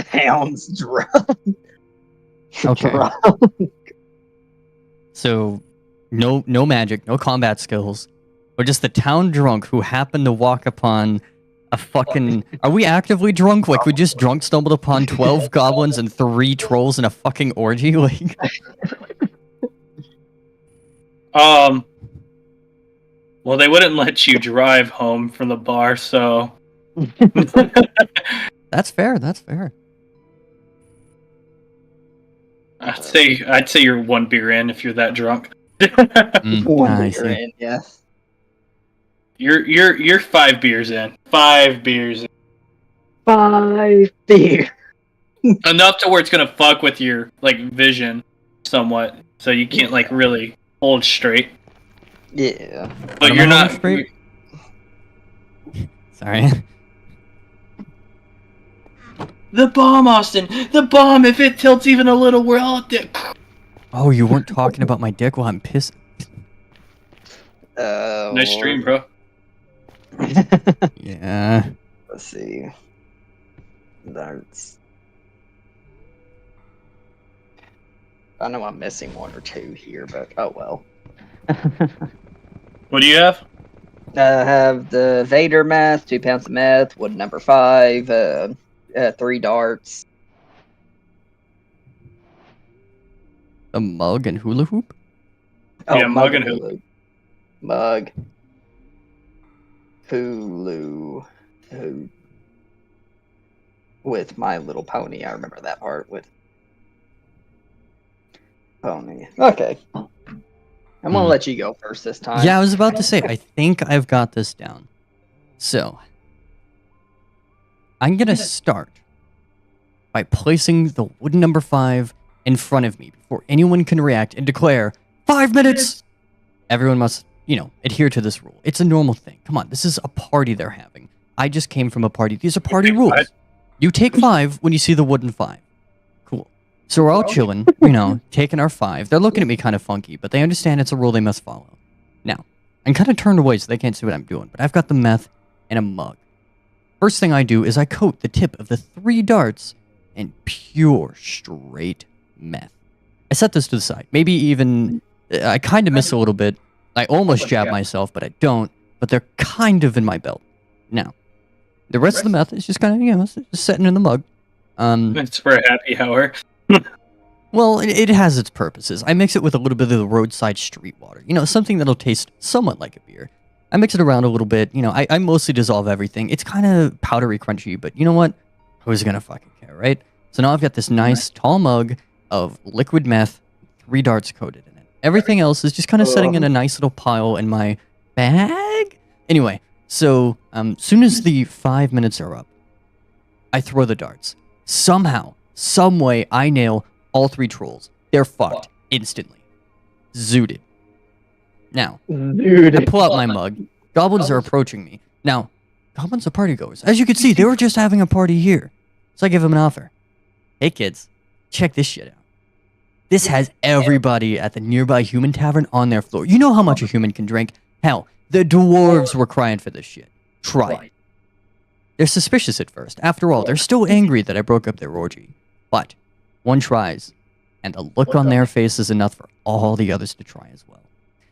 Hounds drunk. Okay. Drunk. So no magic, no combat skills. We're just the town drunk who happened to walk upon a fucking... Are we actively drunk? Like, we just drunk stumbled upon 12 goblins and 3 trolls in a fucking orgy? Like... Well, they wouldn't let you drive home from the bar, so... That's fair, that's fair. I'd say you're 1 beer in if you're that drunk. One I beer see. in, yeah. You're 5 beers in. 5 beers in. 5 beer. Enough to where it's gonna fuck with your vision somewhat, so you can't really hold straight. Yeah. But Am I you're not holding straight? Sorry. The bomb, Austin. The bomb. If it tilts even a little, we're all dead. Oh, you weren't talking about my dick while I'm pissed. Nice stream, bro. Yeah. Let's see. Darts. I know I'm missing 1 or 2 here, but oh well. What do you have? I have the Vader mask, 2 pounds of meth, wood number 5, 3 darts. A mug and hula hoop? Oh, Yeah, mug and hoop. Hulu. Mug. Hulu. Hoop. With My Little Pony. I remember that part with Pony. Okay. I'm gonna let you go first this time. Yeah, I was about to say, I think I've got this down. So, I'm gonna start by placing the wooden number 5 in front of me before anyone can react and declare 5 minutes. Everyone must, adhere to this rule. It's a normal thing. Come on, this is a party they're having. I just came from a party. These are party rules. You take 5 when you see the wooden 5. Cool. So we're all chilling, taking our 5. They're looking at me kind of funky, but they understand it's a rule they must follow. Now, I'm kind of turned away so they can't see what I'm doing, but I've got the meth and a mug. First thing I do is I coat the tip of the 3 darts in pure, straight meth. I set this to the side. Maybe even... I kind of miss a little bit. I almost jab myself, but I don't. But they're kind of in my belt. Now, the rest of the meth is just kind of, just sitting in the mug. It's for a happy hour. Well, it has its purposes. I mix it with a little bit of the roadside street water. Something that'll taste somewhat like a beer. I mix it around a little bit. I mostly dissolve everything. It's kind of powdery, crunchy, but you know what? Who's gonna fucking care, right? So now I've got this nice tall mug of liquid meth, 3 darts coated in it. Everything else is just kind of sitting in a nice little pile in my bag. Anyway, so soon as the 5 minutes are up, I throw the darts. Somehow, some way, I nail all 3 trolls. They're fucked instantly. Zooted. Now, I pull out my mug. Goblins are approaching me. Now, goblins are partygoers. As you can see, they were just having a party here. So I give them an offer. Hey kids, check this shit out. This has everybody at the nearby human tavern on their floor. You know how much a human can drink? Hell, the dwarves were crying for this shit. Try it. They're suspicious at first. After all, they're still angry that I broke up their orgy. But one tries, and the look on their face is enough for all the others to try as well.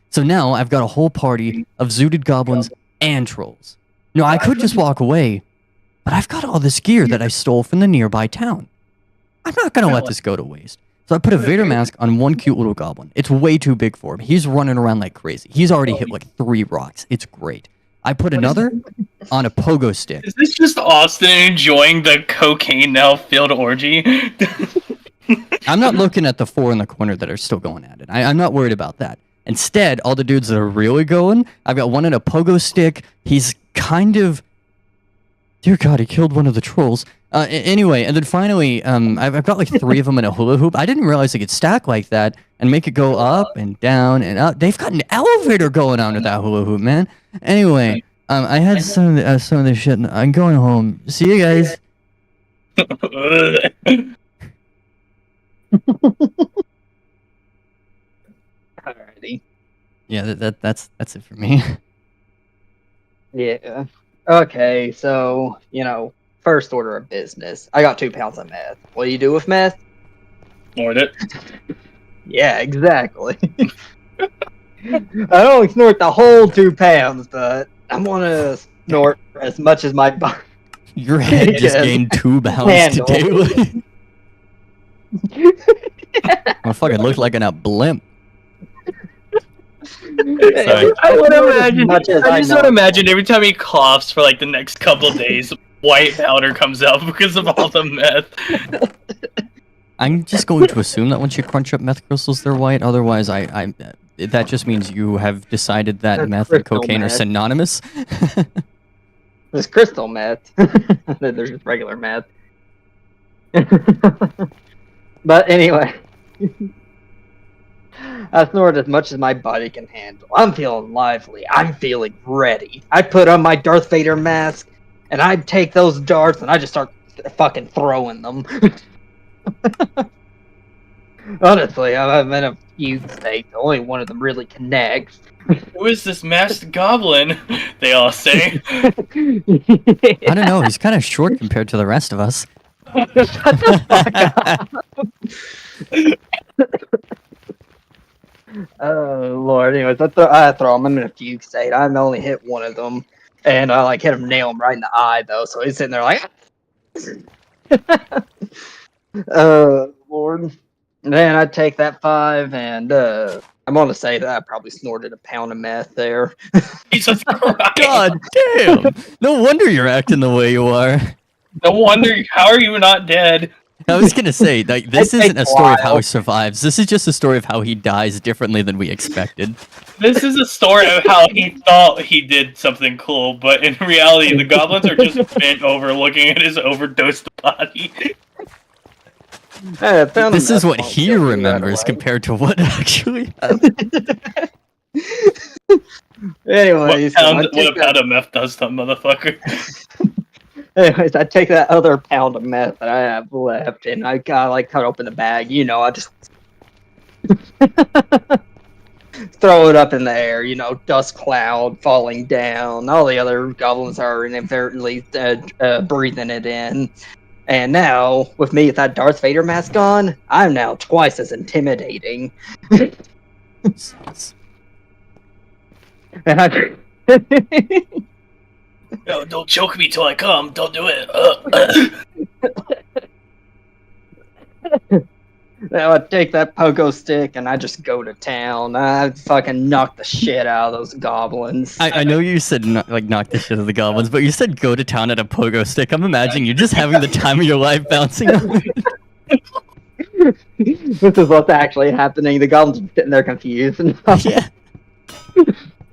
So now I've got a whole party of zooted goblins and trolls. No, I could just walk away, but I've got all this gear that I stole from the nearby town. I'm not gonna let this go to waste. So I put a Vader mask on one cute little goblin. It's way too big for him. He's running around like crazy. He's already hit like 3 rocks. It's great. I put another on a pogo stick. Is this just Austin enjoying the cocaine now filled orgy? I'm not looking at the 4 in the corner that are still going at it. I'm not worried about that. Instead, all the dudes that are really going, I've got one in a pogo stick. He's kind of... Dear God, he killed one of the trolls. Anyway, and then finally, I've got like 3 of them in a hula hoop. I didn't realize they could stack like that and make it go up and down and up. They've got an elevator going on with that hula hoop, man. Anyway, I had some of this shit. I'm going home. See you guys. Alrighty. Yeah, that's it for me. Yeah. Okay, so, first order of business. I got 2 pounds of meth. What do you do with meth? Snort it. Yeah, exactly. I don't snort the whole 2 pounds, but I'm gonna snort as much as my body. Your head just gained 2 pounds today. I fucking look like a blimp. Sorry. I just want to imagine every time he coughs for like the next couple of days, white powder comes out because of all the meth. I'm just going to assume that once you crunch up meth crystals, they're white. Otherwise, that just means you have decided that That's meth and cocaine meth. are synonymous. There's crystal meth. There's just regular meth. But anyway. I snort as much as my body can handle. I'm feeling lively. I'm feeling ready. I put on my Darth Vader mask, and I take those darts, and I just start fucking throwing them. Honestly, I'm in a fugue state. Only one of them really connects. Who is this masked goblin? They all say. I don't know. He's kind of short compared to the rest of us. Shut the fuck up. Oh Lord! Anyways, I throw him. I'm in a fugue state. I only hit one of them, and I hit him, nail him right in the eye though. So he's sitting there like, Lord. And then I take that 5, and I'm gonna say that I probably snorted a pound of meth there. Jesus Christ! God damn! No wonder you're acting the way you are. No wonder. How are you not dead? I was gonna say, like, this It isn't takes a a story of how while. he survives. This is just a story of how he dies differently than we expected. This is a story of how he thought he did something cool, but in reality, the goblins are just bent over looking at his overdosed body. Hey, I found This him. is what That's he won't kill me right remembers away. compared to what actually happened. Anyways, What a pound of meth does to that motherfucker? Anyways, I take that other pound of meth that I have left, and I cut open the bag. I just throw it up in the air. Dust cloud falling down. All the other goblins are inadvertently breathing it in. And now, with me with that Darth Vader mask on, I'm now twice as intimidating. And I. No, don't choke me till I come. Don't do it. Now I take that pogo stick and I just go to town. I fucking knock the shit out of those goblins. I know you said knock the shit out of the goblins, but you said go to town at a pogo stick. I'm imagining you're just having the time of your life bouncing on it. This is what's actually happening. The goblins are sitting there confused. Yeah.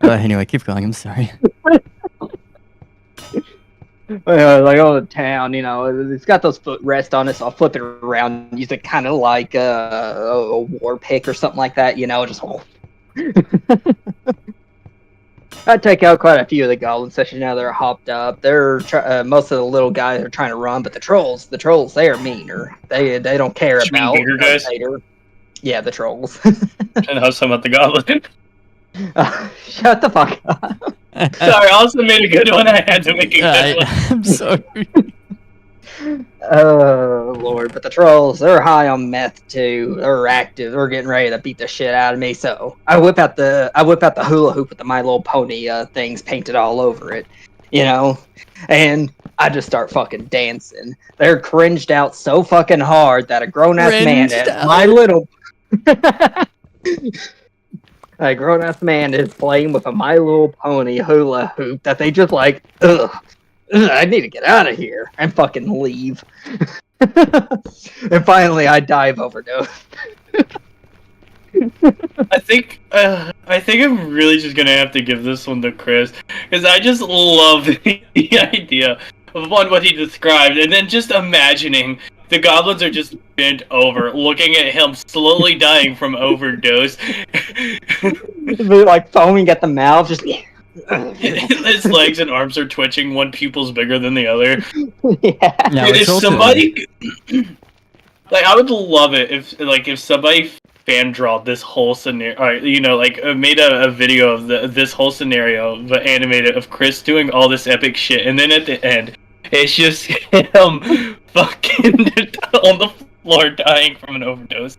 Anyway, keep going. I'm sorry. Like, oh, the town, it's got those footrests on it, so I'll flip it around, use it kind of like a war pick or something like that, just. I take out quite a few of the goblins, especially now they're hopped up. They're most of the little guys are trying to run, but the trolls, they are meaner. They don't care You mean about bigger guys? Vader. Yeah, the trolls. And I was talking about the goblin. Shut the fuck up. Sorry, I also made a good one. I had to make a good one. I'm sorry. Oh Lord, but the trolls, they're high on meth too. They're active. They're getting ready to beat the shit out of me. So I whip out the hula hoop with the My Little Pony things painted all over it, you know, and I just start fucking dancing. They're cringed out so fucking hard that a grown ass man Cringed at out. My Little a grown ass man is playing with a My Little Pony hula hoop that they just like, ugh. I need to get out of here and fucking leave. And finally, I dive overdose. I think I'm really just gonna have to give this one to Chris because I just love the idea of what he described, and then just imagining the goblins are just bent over, looking at him slowly dying from overdose. They're like foaming at the mouth, just. His legs and arms are twitching. One pupil's bigger than the other. Yeah. No, If it's also somebody, like, I would love it if somebody fan drawed this whole scenario, made a video of this whole scenario, but animated of Chris doing all this epic shit, and then at the end, it's just him fucking on the floor dying from an overdose.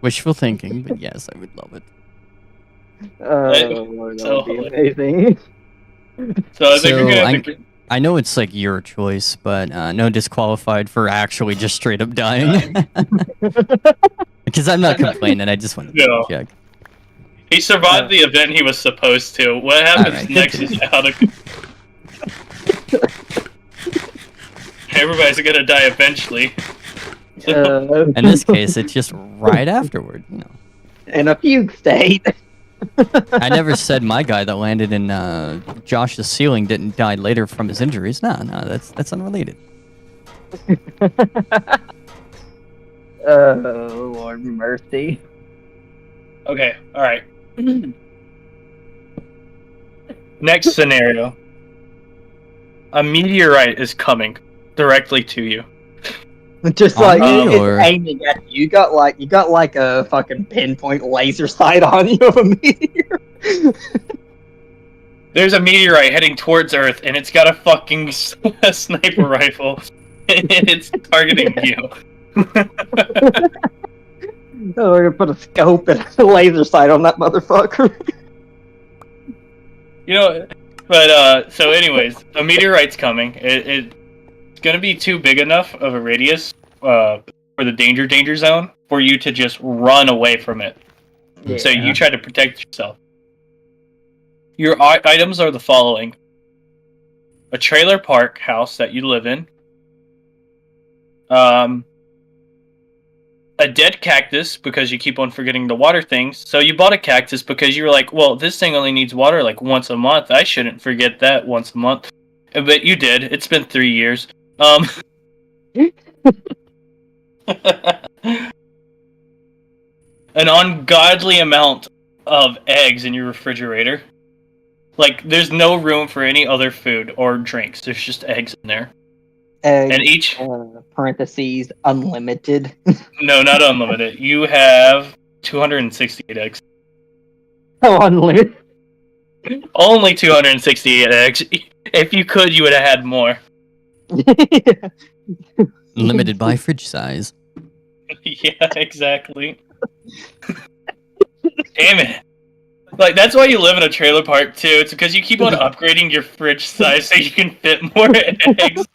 wishful thinking, but yes, I would love it. Lord, that So would be amazing. So I think we're gonna have to. I know it's like your choice, but no disqualified for actually just straight up dying. Because I'm not complaining. I just wanted to No. check. He survived the event he was supposed to. What happens Alright, next is out of. Everybody's gonna die eventually. In this case, it's just right afterward. You know. In a fugue state. I never said my guy that landed in Josh's ceiling didn't die later from his injuries. No, that's unrelated. Oh, Lord mercy. Okay, alright. Next scenario. A meteorite is coming directly to you. Just like me, or- it's aiming at you. You got like a fucking pinpoint laser sight on you of a meteor. There's a meteorite heading towards Earth, and it's got a fucking sniper rifle, and it's targeting you. Oh, we're gonna put a scope and a laser sight on that motherfucker. So anyways, a meteorite's coming. It's gonna be too big enough of a radius for the danger zone for you to just run away from it. Yeah. So you try to protect yourself. Your items are the following: a trailer park house that you live in, a dead cactus because you keep on forgetting to water things. So you bought a cactus because you were like, well, this thing only needs water like once a month. I shouldn't forget that once a month. But you did. It's been 3 years. An ungodly amount of eggs in your refrigerator. Like, there's no room for any other food or drinks. There's just eggs in there. Eggs, And each... parentheses, unlimited. No, not unlimited. You have 268 eggs. Oh, unlimited. Only 268 eggs. If you could, you would have had more. Limited by fridge size. Yeah, exactly. Damn it. Like, that's why you live in a trailer park, too. It's because you keep on upgrading your fridge size so you can fit more eggs.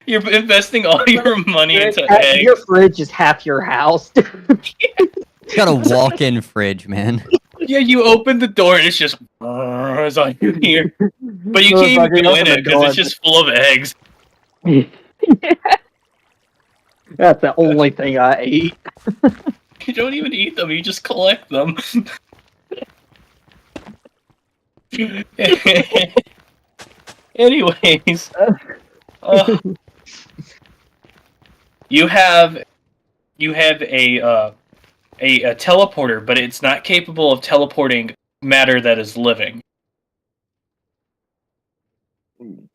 You're investing all your money into eggs. Your fridge is half your house. It's got a walk-in fridge, man. Yeah, you open the door and it's just... That's all you hear. But you can't even go in it because it's just full of eggs. That's the only thing I eat. You don't even eat them, you just collect them. Anyways, you have a teleporter, but it's not capable of teleporting matter that is living.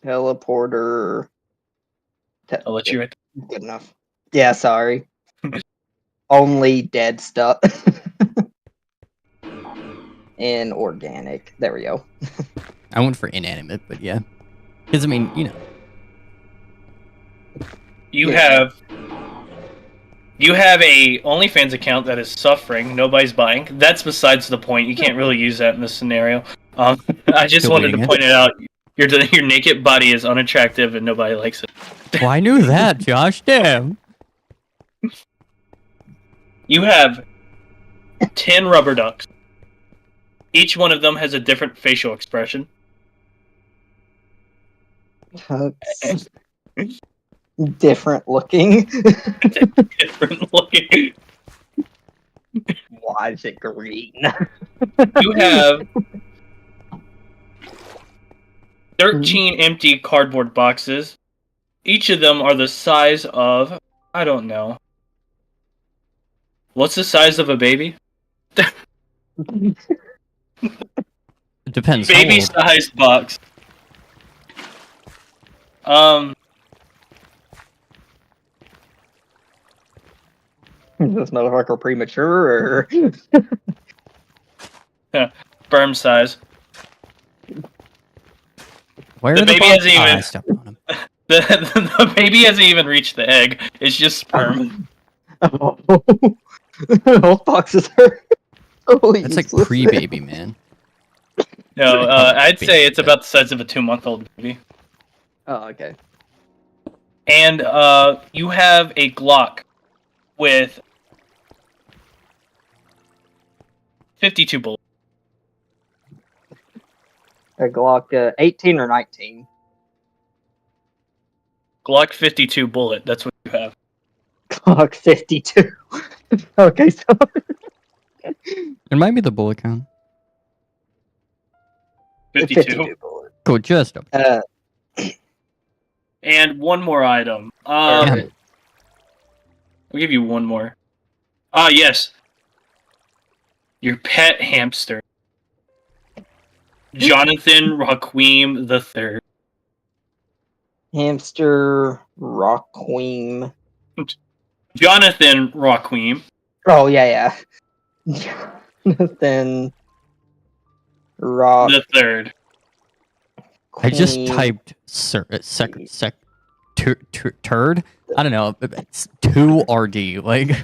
Teleporter. I'll let you. Good enough. Yeah, sorry. only dead stuff. Inorganic. There we go. I went for inanimate, but yeah. Because, I mean, you know. You Yeah. have a OnlyFans account that is suffering. Nobody's buying. That's besides the point. You can't really use that in this scenario. I just Still wanted to bleeding it. point it out. Your naked body is unattractive and nobody likes it. Well, I knew that, Josh. Damn. You have 10 rubber ducks. Each one of them has a different facial expression. Different looking. Different looking. Why is it green? You have 13 empty cardboard boxes. Each of them are the size of, I don't know. What's the size of a baby? It depends. How old? Baby-sized box. Is this motherfucker premature or? Sperm size. Where The are the baby boxes? hasn't even- I stepped on him. The baby hasn't even reached the egg. It's just sperm. Oh. Both boxes are totally That's like useless. pre-baby, man. No, I'd say it's about the size of a 2-month-old baby. Oh, okay. And you have a Glock with 52 bullets. A Glock 18 or 19. Glock 52 bullet. That's what you have. Glock 52. Okay, so Remind me of the bullet count. 52. bullet. Cool, just a And one more item. Yeah. I'll give you one more. Ah, yes. Your pet hamster. Jonathan Raquim III. Hamster Rock Queen. Jonathan Raquim. Oh yeah. Then Rock The third. I just Queen. typed turd. I don't know. It's 2RD. Like,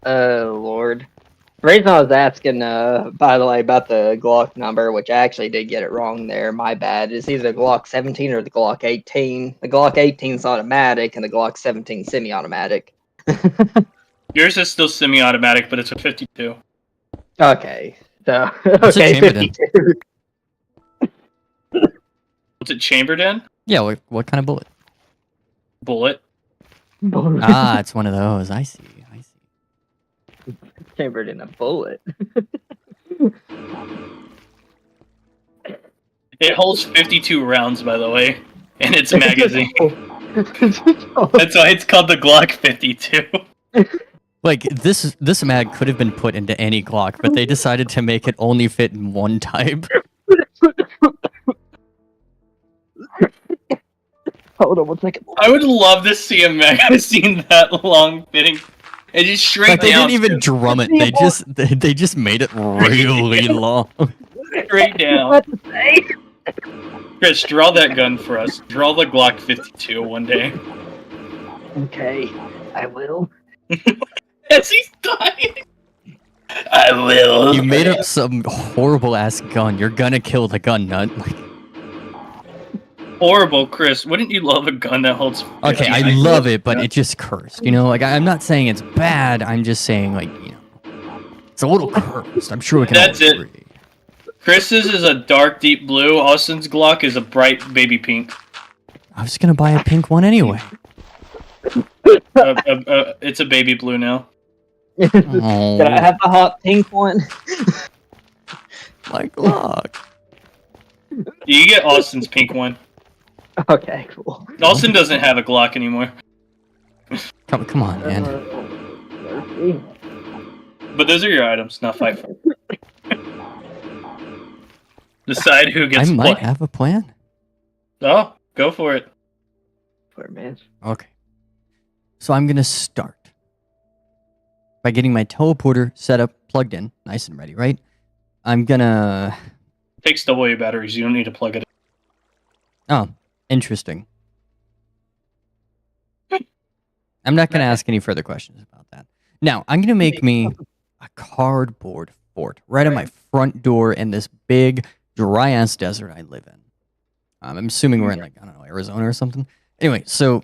Oh Lord. The reason I was asking, by the way, about the Glock number, which I actually did get it wrong there, my bad, is either the Glock 17 or the Glock 18. The Glock 18 is automatic, and the Glock 17 semi-automatic. Yours is still semi-automatic, but it's a 52. Okay, so What's it okay, chambered in? 52. What's it chambered in? yeah, what kind of bullet? Bullet. Ah, it's one of those. I see. Chambered in a bullet. It holds 52 rounds, by the way, in its magazine. That's why it's called the Glock 52. Like, this mag could have been put into any Glock, but they decided to make it only fit in one type. Hold on one second. I would love to see a magazine that long fitting. It just straight Like, they down. didn't even drum it. They just made it really long. Straight down. What to say? Chris, draw that gun for us. Draw the Glock 52 one day. Okay, I will. As he's dying. I will. You made up some horrible ass gun. You're gonna kill the gun nut. Like, Horrible, Chris. Wouldn't you love a gun that holds? okay, I 59 love bullets? it, but it just cursed. You know, like I'm not saying it's bad. I'm just saying, like, you know, it's a little cursed. I'm sure we can That's all it. agree. Chris's is a dark, deep blue. Austin's Glock is a bright baby pink. I was gonna buy a pink one anyway. It's a baby blue now. Oh, Did I have the hot pink one? my Glock. You get Austin's pink one. Okay, cool. Austin doesn't have a Glock anymore. Come on, man. Mercy. But those are your items, not fight. Decide who gets I might what. have a plan. Oh, go for it. Poor man. Okay. So I'm gonna start by getting my teleporter set up, plugged in, nice and ready, right? I'm gonna... Takes AA batteries. You don't need to plug it in. Oh, interesting. I'm not gonna ask any further questions about that. Now, I'm gonna make me a cardboard fort right at my front door in this big, dry-ass desert I live in. I'm assuming we're in, like, I don't know, Arizona or something. Anyway, so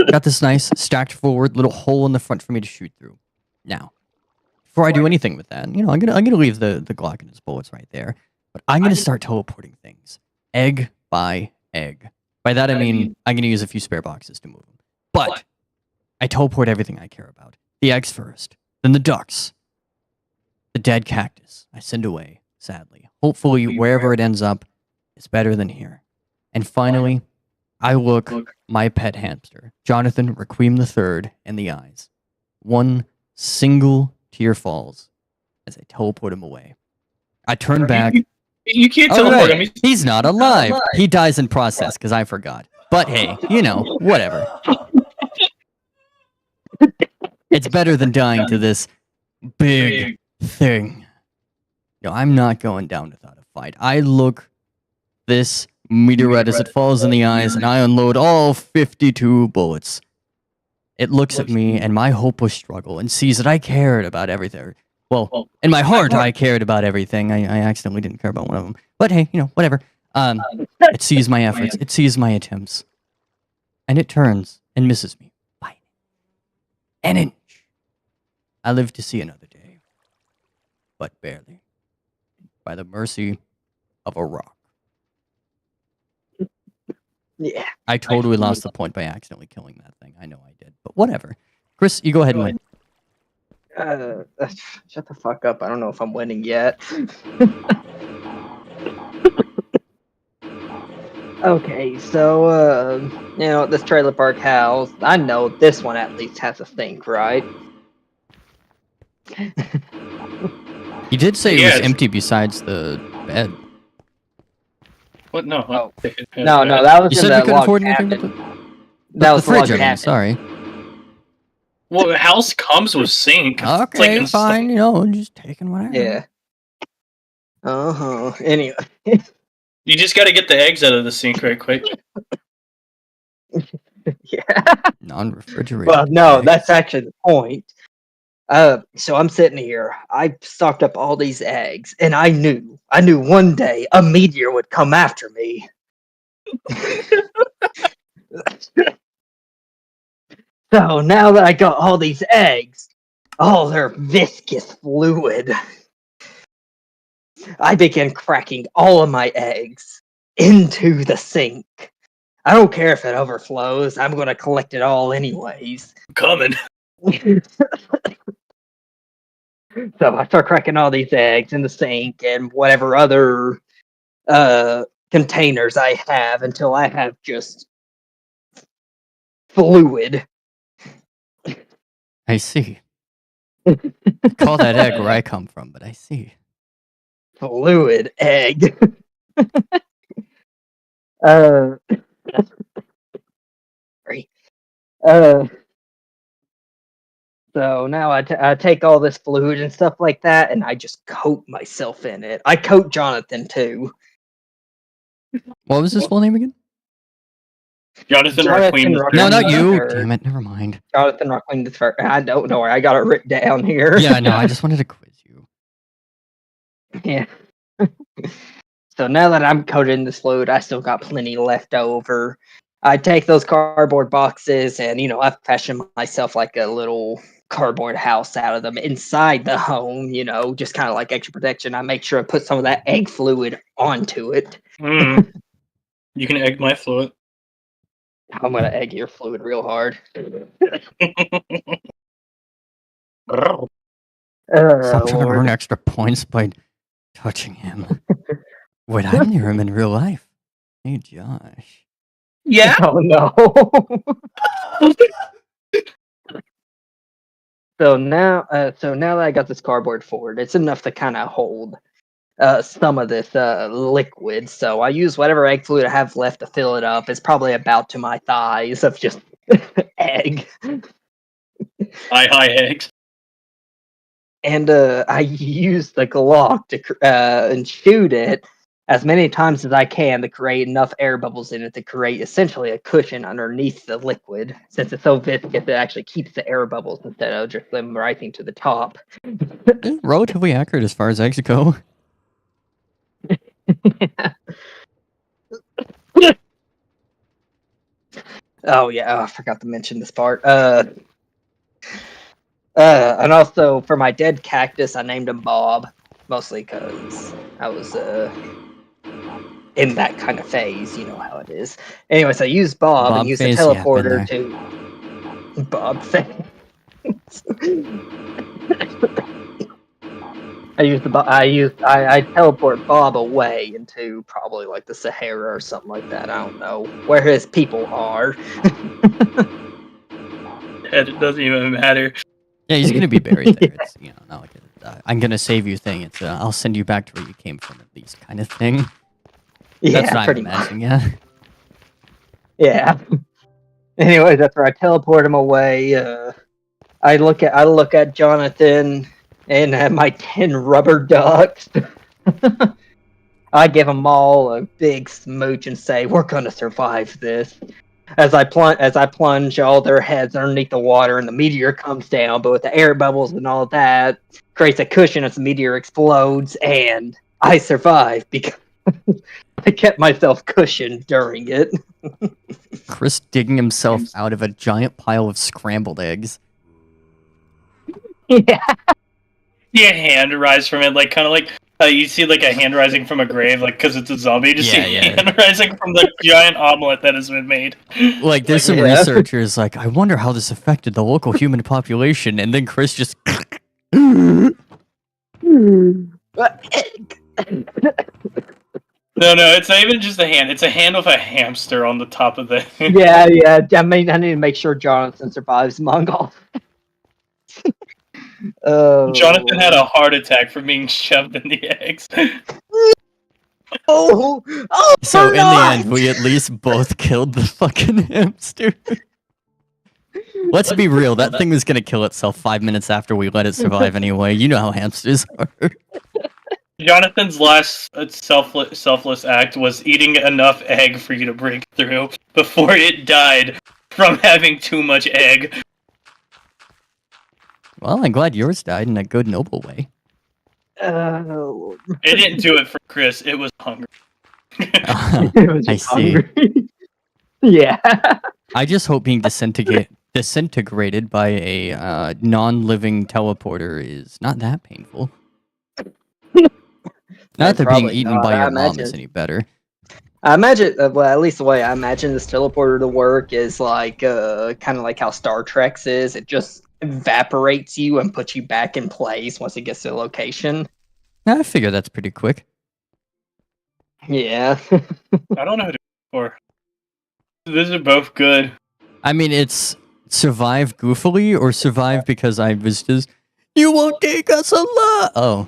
got this nice stacked forward little hole in the front for me to shoot through. Now, before I do anything with that, I'm gonna leave the Glock and its bullets right there. But I'm gonna start teleporting things, egg by egg. By that I mean I'm gonna use a few spare boxes to move them. But I teleport everything I care about. The eggs first, then the ducks, the dead cactus I send away, sadly. Hopefully, wherever it ends up is better than here. And finally, I look my pet hamster, Jonathan Requiem III, in the eyes. One single tear falls as I teleport him away. I turn back. You can't Oh, teleport right. him. He's not alive. He dies in process because I forgot. But hey, whatever. It's better than dying to this big thing. I'm not going down without a fight. I look this meteorite as it falls in the eyes, and I unload all 52 bullets. It looks at me and my hopeless struggle and sees that I cared about everything. Well, in my heart, I cared about everything. I accidentally didn't care about one of them. But hey, whatever. It sees my efforts. It sees my attempts. And it turns and misses me by an inch. I live to see another day. But barely. By the mercy of a rock. Yeah. I totally lost the point by accidentally killing that thing. I know I did. But whatever. Chris, you go ahead and win. Shut the fuck up. I don't know if I'm winning yet. Okay, so, this trailer park house, I know this one at least has a sink, right? You did say it was empty besides the bed. What? No. Oh. No, that was You in said the we couldn't log afford anything cabin. but That the was fridge, log I mean, cabin. sorry. Well, the house comes with sink. It's like Okay, fine, just taking whatever. Yeah. Anyway. You just got to get the eggs out of the sink right quick. Yeah. Non-refrigerated. Well, no, eggs. that's actually the point. So I'm sitting here. I stocked up all these eggs, and I knew one day a meteor would come after me. So now that I got all these eggs, all their viscous fluid, I began cracking all of my eggs into the sink. I don't care if it overflows. I'm going to collect it all anyways. Coming. So I start cracking all these eggs in the sink and whatever other containers I have until I have just fluid. I see. Call that egg where I come from, but I see. Fluid egg. Sorry. So now I take all this fluid and stuff like that, and I just coat myself in it. I coat Jonathan too. What was his full name again? Jonathan Requiem. No, not you. III. Damn it, never mind. Jonathan Requiem III. I don't know. I got it written down here. Yeah, no, I just wanted to quiz you. Yeah. So now that I'm coated in this fluid, I still got plenty left over. I take those cardboard boxes and, I fashion myself like a little cardboard house out of them inside the home, just kind of like extra protection. I make sure I put some of that egg fluid onto it. You can egg my fluid. I'm going to egg your fluid real hard. Stop trying to earn extra points by touching him. Wait, I'm near him in real life. Hey, Josh. Yeah? Oh, no. So now that I got this cardboard forward, it's enough to kind of hold some of this liquid. So I use whatever egg fluid I have left to fill it up. It's probably about to my thighs of just egg. Hi, eggs. And I use the Glock to and shoot it as many times as I can to create enough air bubbles in it to create essentially a cushion underneath the liquid, since it's so viscous it actually keeps the air bubbles instead of just them rising to the top. Relatively accurate as far as eggs go. Oh yeah, I forgot to mention this part. And also for my dead cactus, I named him Bob, mostly because I was in that kind of phase. You know how it is. Anyways, I used Bob and Bob used the face, yeah, been teleporter there. to Bob face. I teleport Bob away into probably like the Sahara or something like that. I don't know where his people are. It doesn't even matter. Yeah, he's gonna be buried there. It's not like I'm gonna save you thing. It's I'll send you back to where you came from at least kind of thing. Yeah, That's what I'm pretty imagining. Yeah. Yeah. Anyway, that's where I teleport him away. I look at Jonathan and my 10 rubber ducks. I give them all a big smooch and say, "We're gonna survive this." As I plunge all their heads underneath the water, and the meteor comes down, but with the air bubbles and all that, creates a cushion as the meteor explodes, and I survive because I kept myself cushioned during it. Chris digging himself out of a giant pile of scrambled eggs. Yeah. See a hand rise from it, like kind of like you see like a hand rising from a grave, like because it's a zombie. You just see a hand rising from the giant omelet that has been made. Like there's some researchers like, I wonder how this affected the local human population, and then Chris just. No, it's not even just a hand. It's a hand with a hamster on the top of it. Yeah. I mean, I need to make sure Jonathan survives Mongol. Jonathan had a heart attack from being shoved in the eggs. Oh, so in the end, we at least both killed the fucking hamster. Let's be real, that thing was gonna kill itself 5 minutes after we let it survive anyway. You know how hamsters are. Jonathan's last selfless act was eating enough egg for you to break through before it died from having too much egg. Well, I'm glad yours died in a good, noble way. It didn't do it for Chris. It was hungry. I see. Hungry. Yeah. I just hope being disintegrated by a non-living teleporter is not that painful. Not that being eaten by your mom is any better. I imagine, well, at least the way I imagine this teleporter to work is like, kind of like how Star Trek's is. It just evaporates you and puts you back in place once it gets to the location. I figure that's pretty quick. Yeah. I don't know who to for. These are both good. I mean, it's survive goofily or survive because I was just, you won't take us alive. Oh.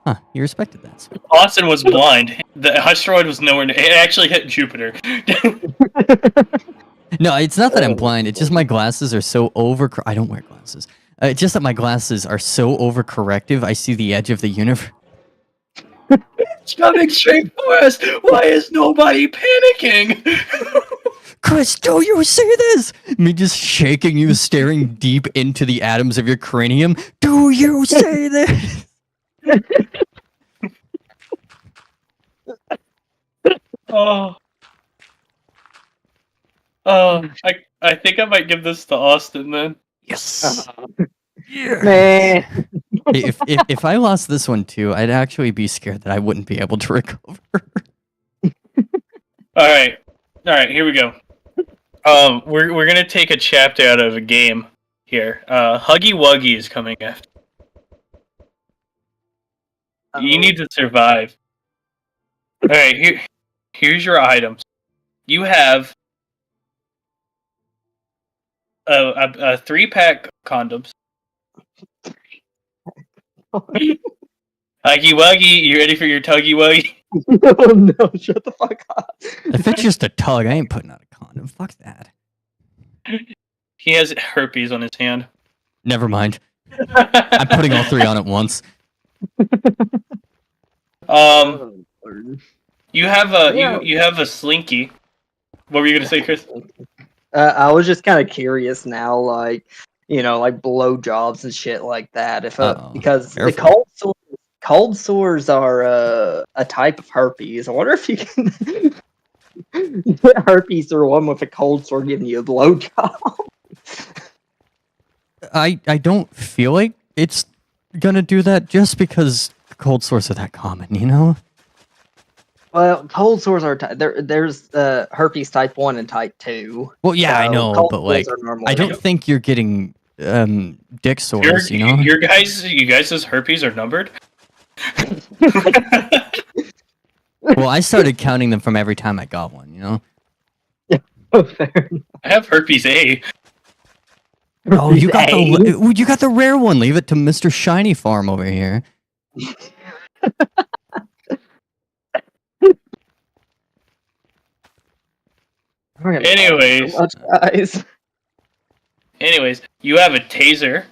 Huh, you respected that. So. Austin was blind. The asteroid was nowhere near. It actually hit Jupiter. No, it's not that I'm blind. It's just my glasses are so I don't wear glasses. It's just that my glasses are so overcorrective, I see the edge of the universe. It's coming straight for us. Why is nobody panicking? Chris, do you see this? Me just shaking you, staring deep into the atoms of your cranium. Do you see this? I think I might give this to Austin then. Yes. Yeah. Man. If I lost this one too, I'd actually be scared that I wouldn't be able to recover. All right, here we go. We're gonna take a chapter out of a game here. Huggy Wuggy is coming after. You need to survive. All right, here's your items. You have a 3-pack condoms. Huggy Wuggy, you ready for your Tuggy Wuggy? Oh no, shut the fuck up. If it's just a tug, I ain't putting out a condom. Fuck that. He has herpes on his hand. Never mind. I'm putting all 3 on at once. You have a slinky. What were you gonna say, Chris? I was just kind of curious now, like, like blowjobs and shit like that. Because the cold sores are a type of herpes. I wonder if you can get herpes or one with a cold sore giving you a blowjob. I don't feel like it's gonna do that just because cold sores are that common, you know? Well, cold sores are there's herpes type 1 and type 2. Well, yeah, I know, cold but sores like, are normal. I don't think you're getting dick sores, you know? You guys' herpes are numbered? Well, I started counting them from every time I got one, you know? Oh, fair enough. I have herpes A. Oh, you got A? you got the rare one. Leave it to Mr. Shiny Farm over here. Anyways, you have a taser,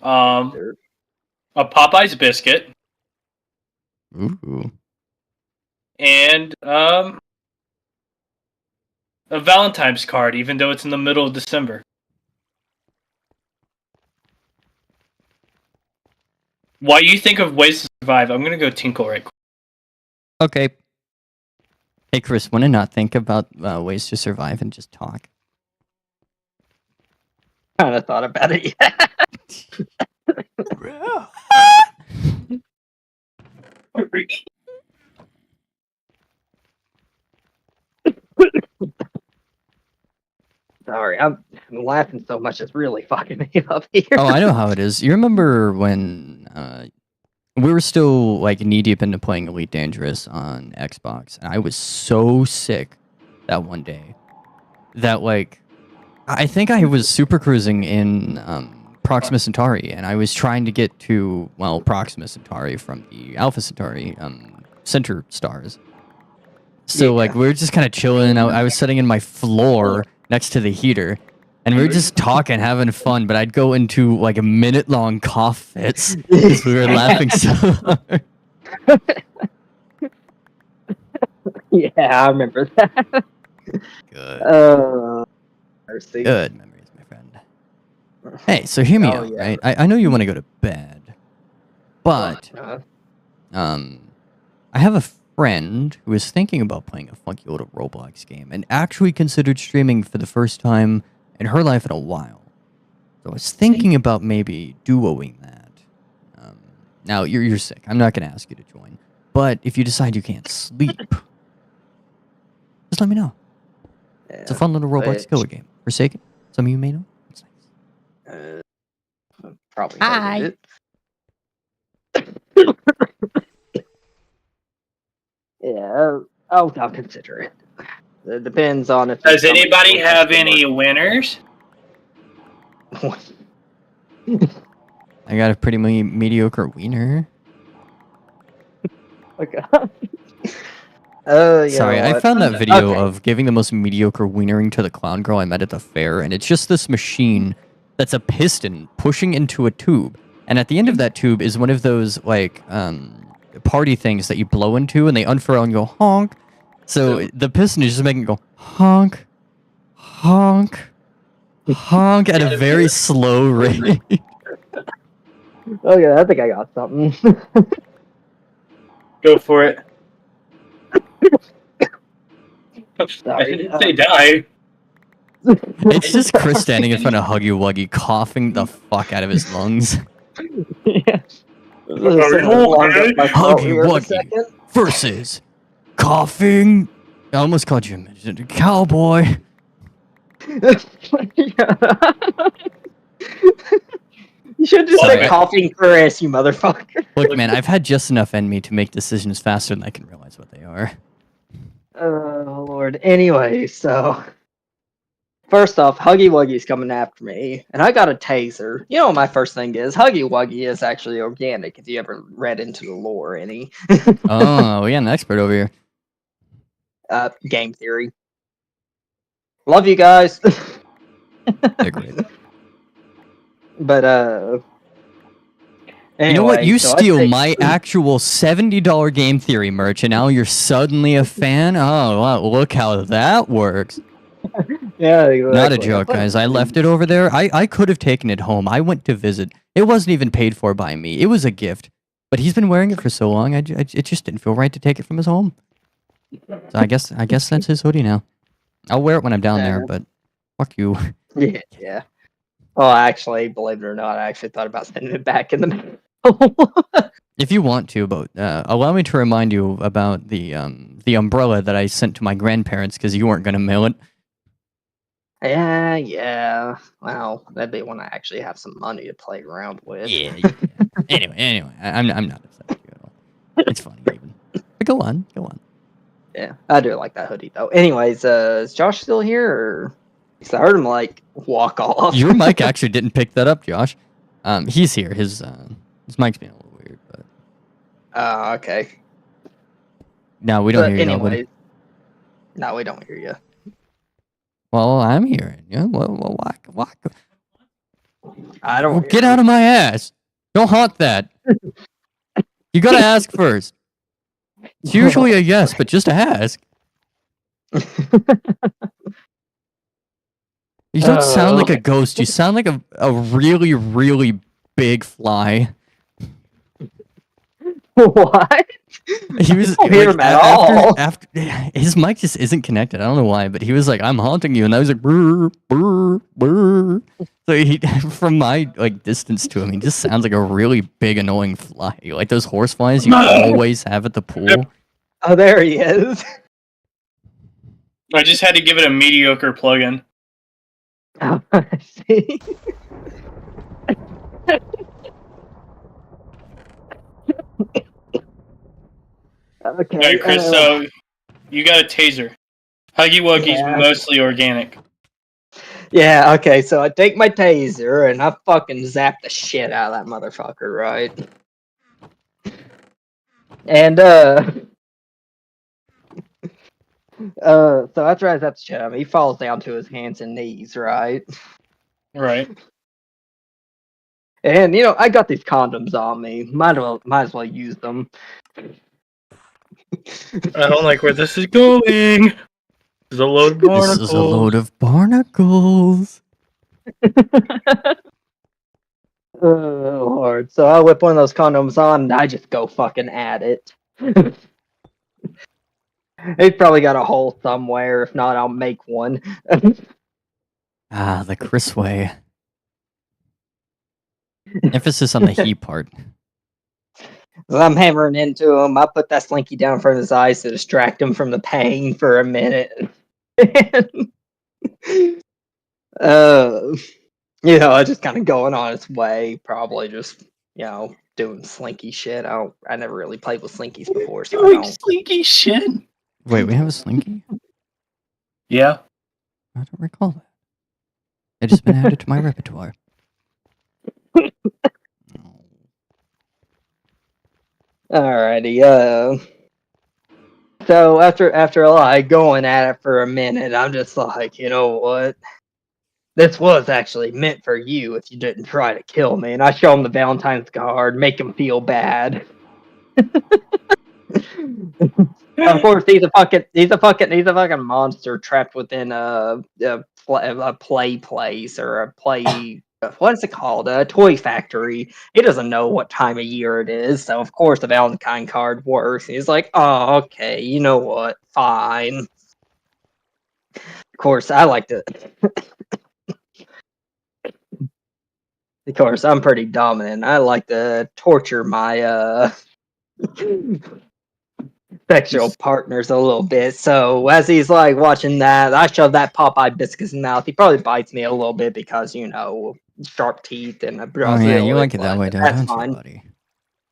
a Popeye's biscuit, Ooh. and a Valentine's card, even though it's in the middle of December. While you think of ways to survive, I'm gonna go tinkle right quick. Okay. Hey, Chris, want to not think about ways to survive and just talk? Kind of thought about it. Yeah. Sorry, I'm laughing so much it's really fucking me up here. Oh, I know how it is. You remember when we were still like knee deep into playing Elite Dangerous on Xbox, and I was so sick that one day that like I think I was super cruising in Proxima Centauri, and I was trying to get to Proxima Centauri from the Alpha Centauri center stars. So like we were just kind of chilling. I was sitting in my floor next to the heater, and we were just talking, having fun. But I'd go into like a minute-long cough fits because we were laughing so hard. Yeah, I remember that. Good. Mercy. Good memories, my friend. Hey, so hear me out, yeah. right? I know you want to go to bed, but I have a friend who is thinking about playing a funky little Roblox game and actually considered streaming for the first time in her life in a while. So I was thinking about maybe duoing that. Now, you're sick. I'm not going to ask you to join. But if you decide you can't sleep, just let me know. Yeah, It's a fun little Roblox killer game. Forsaken? Some of you may know. It's nice. Probably Hi. heard it. Yeah, I'll consider it. It depends on if. Does anybody have any winners? I got a pretty mediocre wiener. Okay. You Sorry, know I what? found that video Okay. of giving the most mediocre wienering to the clown girl I met at the fair, and it's just this machine that's a piston pushing into a tube. And at the end of that tube is one of those, like, party things that you blow into, and they unfurl and go honk. So the piston is just making it go honk, honk, honk at a very slow rate. Okay, I think I got something. Go for it. I Sorry. didn't say die. It's just Chris standing in front of Huggy Wuggy, coughing the fuck out of his lungs. Yeah. Huggy Wuggy versus coughing. I almost called you a cowboy. You should just say coughing Chris, you motherfucker. Look, man, I've had just enough in me to make decisions faster than I can realize what they are. Oh, Lord. Anyway, so... First off, Huggy Wuggy's coming after me, and I got a taser. You know what my first thing is? Huggy Wuggy is actually organic, if you ever read into the lore any. Oh, we got an expert over here. Game theory. Love you guys. They're great. But You know what? anyway, You so I steal take- my actual $70 game theory merch, and now you're suddenly a fan? Oh, wow, look how that works. Yeah, exactly. Not a joke, guys. I left it over there. I could have taken it home. I went to visit. It wasn't even paid for by me. It was a gift. But he's been wearing it for so long, it just didn't feel right to take it from his home. So I guess that's his hoodie now. I'll wear it when I'm down there, but fuck you. Yeah. Well, actually, believe it or not, I actually thought about sending it back in the mail. If you want to, but allow me to remind you about the umbrella that I sent to my grandparents because you weren't gonna mail it. Yeah. Well, that'd be when I actually have some money to play around with. Yeah. Anyway, I'm not upset with you at all. It's funny even. But go on. Yeah, I do like that hoodie though. Anyways, is Josh still here? Or... Because I heard him like walk off. Your mic actually didn't pick that up, Josh. He's here. His mic's being a little weird, but. Oh, okay. No, we don't hear you, anyways, nobody. No, we don't hear you. Well, I'm hearing you. Well, why? I don't. Well, get out of my ass! Don't haunt that. You gotta ask first. It's usually a yes, but just ask. You don't sound like a ghost. You sound like a really, really big fly. What? He was I don't hear him at all. After his mic just isn't connected. I don't know why, but he was like, "I'm haunting you," and I was like, "Brr, brr, brr." So he, from my distance to him, he just sounds like a really big, annoying fly, like those horse flies you always have at the pool. Oh, there he is. I just had to give it a mediocre plug-in. Oh, I see. Okay. Alright, Chris, so you got a taser. Huggy Wuggy's mostly organic. Yeah, okay, so I take my taser and I fucking zap the shit out of that motherfucker, right? And so after I zap the shit out of him, he falls down to his hands and knees, right? Right. And I got these condoms on me. Might as well use them. I don't like where this is going. This is a load of barnacles. This is a load of barnacles. Oh, Lord. So I whip one of those condoms on and I just go fucking at it. It's probably got a hole somewhere. If not, I'll make one. Ah, the Chris way. Emphasis on the he part. I'm hammering into him. I put that slinky down in front of his eyes to distract him from the pain for a minute. I just kind of going on its way, probably just, doing slinky shit. I never really played with slinkies before, so I Doing don't. slinky shit. Wait, we have a slinky? Yeah. I don't recall that. It has been added to my repertoire. Alrighty, so after like going at it for a minute, I'm just like, you know what? This was actually meant for you if you didn't try to kill me. And I show him the Valentine's card, make him feel bad. Of course, he's a fucking monster trapped within a play place or a play. What is it called? A toy factory. He doesn't know what time of year it is, so of course the Valentine card works. He's like, "Oh, okay, you know what? Fine." Of course, I like to. Of course, I'm pretty dominant. I like to torture my sexual partners a little bit. So as he's like watching that, I shove that Popeye biscuit in his mouth. He probably bites me a little bit because sharp teeth and a Oh yeah, you like it that way, don't you, fine. buddy?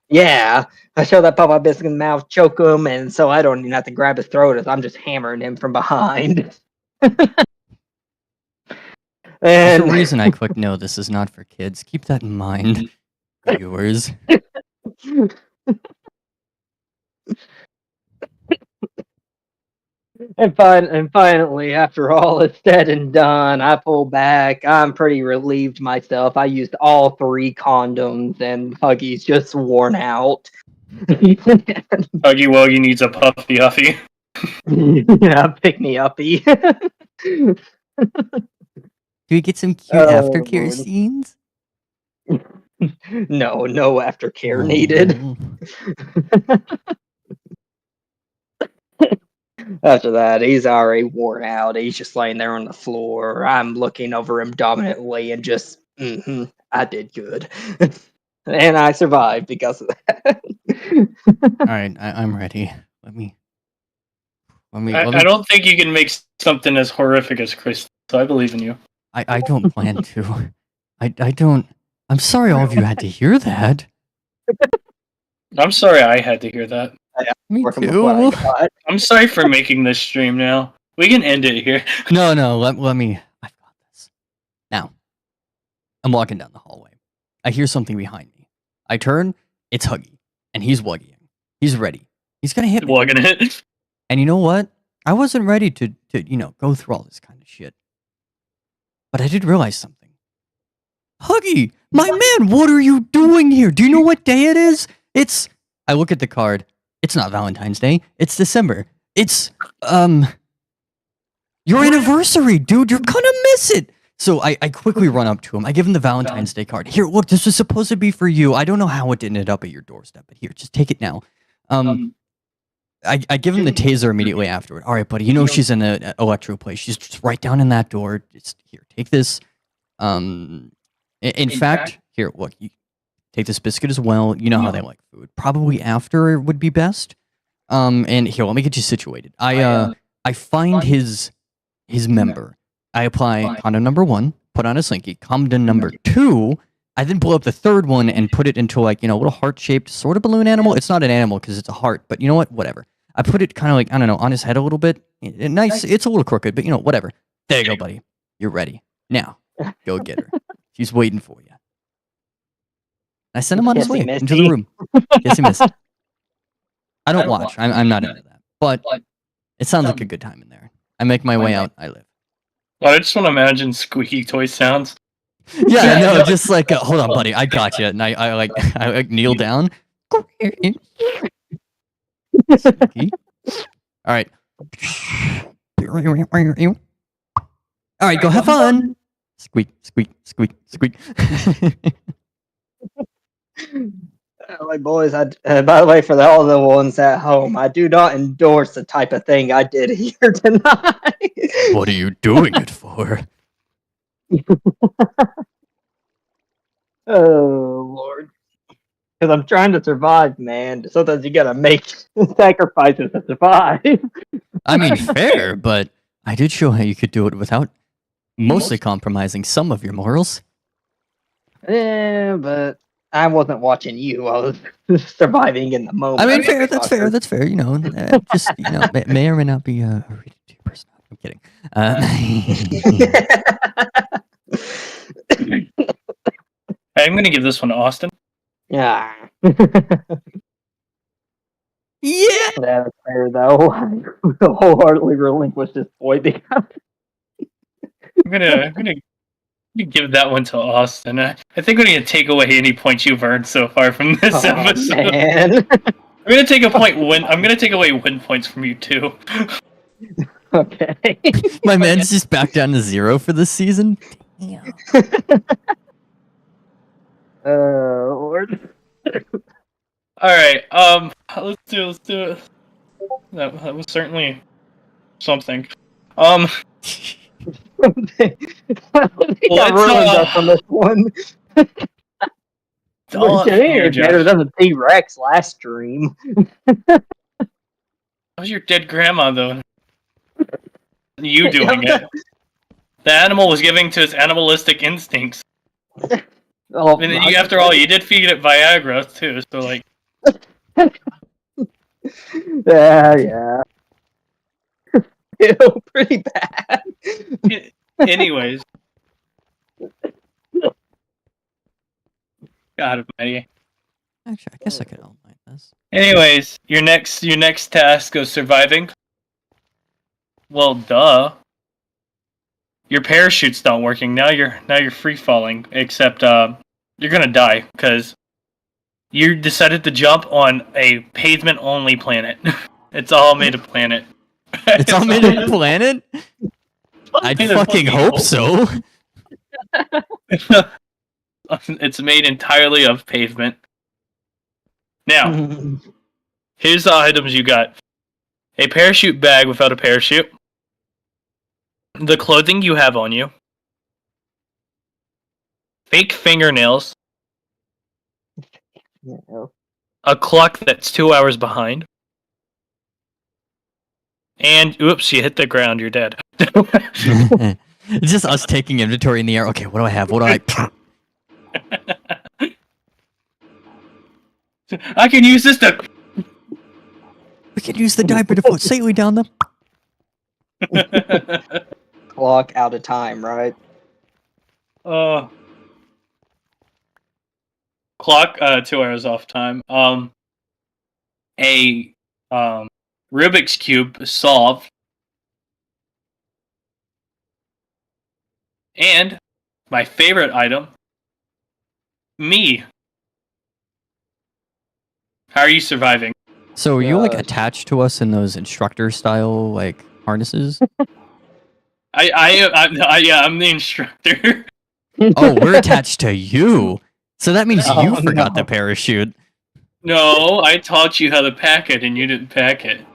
Yeah, I shove that Popeye biscuit in the mouth, choke him, and so I don't even have to grab his throat as I'm just hammering him from behind. There's a reason I clicked no, this is not for kids. Keep that in mind, viewers. And finally, after all is said and done, I pull back. I'm pretty relieved myself. I used all 3 condoms, and Huggy's just worn out. Huggy Wuggy needs a puffy huffy. Yeah, pick me uppy. Do we get some cute Oh, aftercare Lord. scenes? No aftercare needed. Oh. After that, he's already worn out. He's just laying there on the floor. I'm looking over him dominantly and just, I did good. And I survived because of that. All right, I'm ready. Let me. I don't think you can make something as horrific as Chris, so I believe in you. I don't plan to. I don't. I'm sorry, all of you had to hear that. I'm sorry I had to hear that. Me Working with what I too. got. I'm sorry for making this stream now. We can end it here. No, let me. I've got this. Now, I'm walking down the hallway. I hear something behind me. I turn. It's Huggy, and he's wugging. He's ready. He's gonna hit me. Plugging it. And you know what? I wasn't ready to go through all this kind of shit. But I did realize something. Huggy, my man, what are you doing here? Do you know what day it is? I look at the card. It's not Valentine's Day. It's December. It's your anniversary, dude. You're gonna miss it. So I quickly run up to him. I give him the Valentine's Day card. Here, look, this was supposed to be for you. I don't know how it ended up at your doorstep, but here, just take it now. I give him the taser immediately afterward. All right, buddy. You know she's in an electro place. She's just right down in that door. Just here, take this. In fact, here, look. You take this biscuit as well. You know how they like food. Probably after would be best. And here, let me get you situated. I find his member. I apply condom number 1. Put on a slinky. Condom number 2. I then blow up the 3rd one and put it into like, a little heart-shaped sort of balloon animal. It's not an animal because it's a heart, but you know what? Whatever. I put it kind of like, I don't know, on his head a little bit. Nice. It's a little crooked, but whatever. There you go, buddy. You're ready. Now, go get her. She's waiting for you. I send him on his way into the room. Yes, he missed. I don't watch. I'm not into that. But it sounds like a good time in there. I make my way out. I live. I just want to imagine squeaky toy sounds. Yeah, no, just like, hold on, buddy, I got you. And I kneel down. All right. All right, go have fun. Squeak, squeak, squeak, squeak. Like boys, by the way, for all the ones at home, I do not endorse the type of thing I did here tonight. What are you doing it for? Oh Lord, because I'm trying to survive, man. Sometimes you gotta make sacrifices to survive. I mean, fair, but I did show how you could do it without mostly compromising some of your morals. Yeah, but I wasn't watching you. I was surviving in the moment. I mean, fair. That's fair. That's fair. Just may or may not be a rated T person. I'm kidding. I'm gonna give this one to Austin. Yeah. Yeah. That's fair, though. I wholeheartedly relinquished this boy because I'm gonna give that one to Austin. I think we need to take away any points you've earned so far from this episode. Man. I'm gonna take I'm gonna take away win points from you too. Okay. My man's just back down to 0 for this season. Damn. Lord. All right. Let's do it. That was certainly something. I ruined us on this one. You're better than the T-Rex last stream. That was your dead grandma, though. You doing it. The animal was giving to its animalistic instincts. Oh, after all, you did feed it Viagra, too, so, like... yeah. Ew, pretty bad. Anyways. God almighty. Actually, I guess I could outline this. Anyways, your next task goes surviving. Well, duh. Your parachute's not working. Now you're free falling. Except you're gonna die because you decided to jump on a pavement only planet. It's all made of planet. It's all made of planet? I'd fucking hope so. It's made entirely of pavement. Now, here's the items you got. A parachute bag without a parachute. The clothing you have on you. Fake fingernails. Yeah. A clock that's 2 hours behind. And, oops, you hit the ground, you're dead. It's just us taking inventory in the air. Okay, what do I have? What do I... I can use this to... We can use the diaper to put safely down them. Clock out of time, right? Clock, 2 hours off time. A Rubik's Cube solved. And my favorite item, me. How are you surviving? So are you like attached to us in those instructor style like harnesses? I'm the instructor. Oh, we're attached to you. So that means you forgot the parachute. No, I taught you how to pack it and you didn't pack it.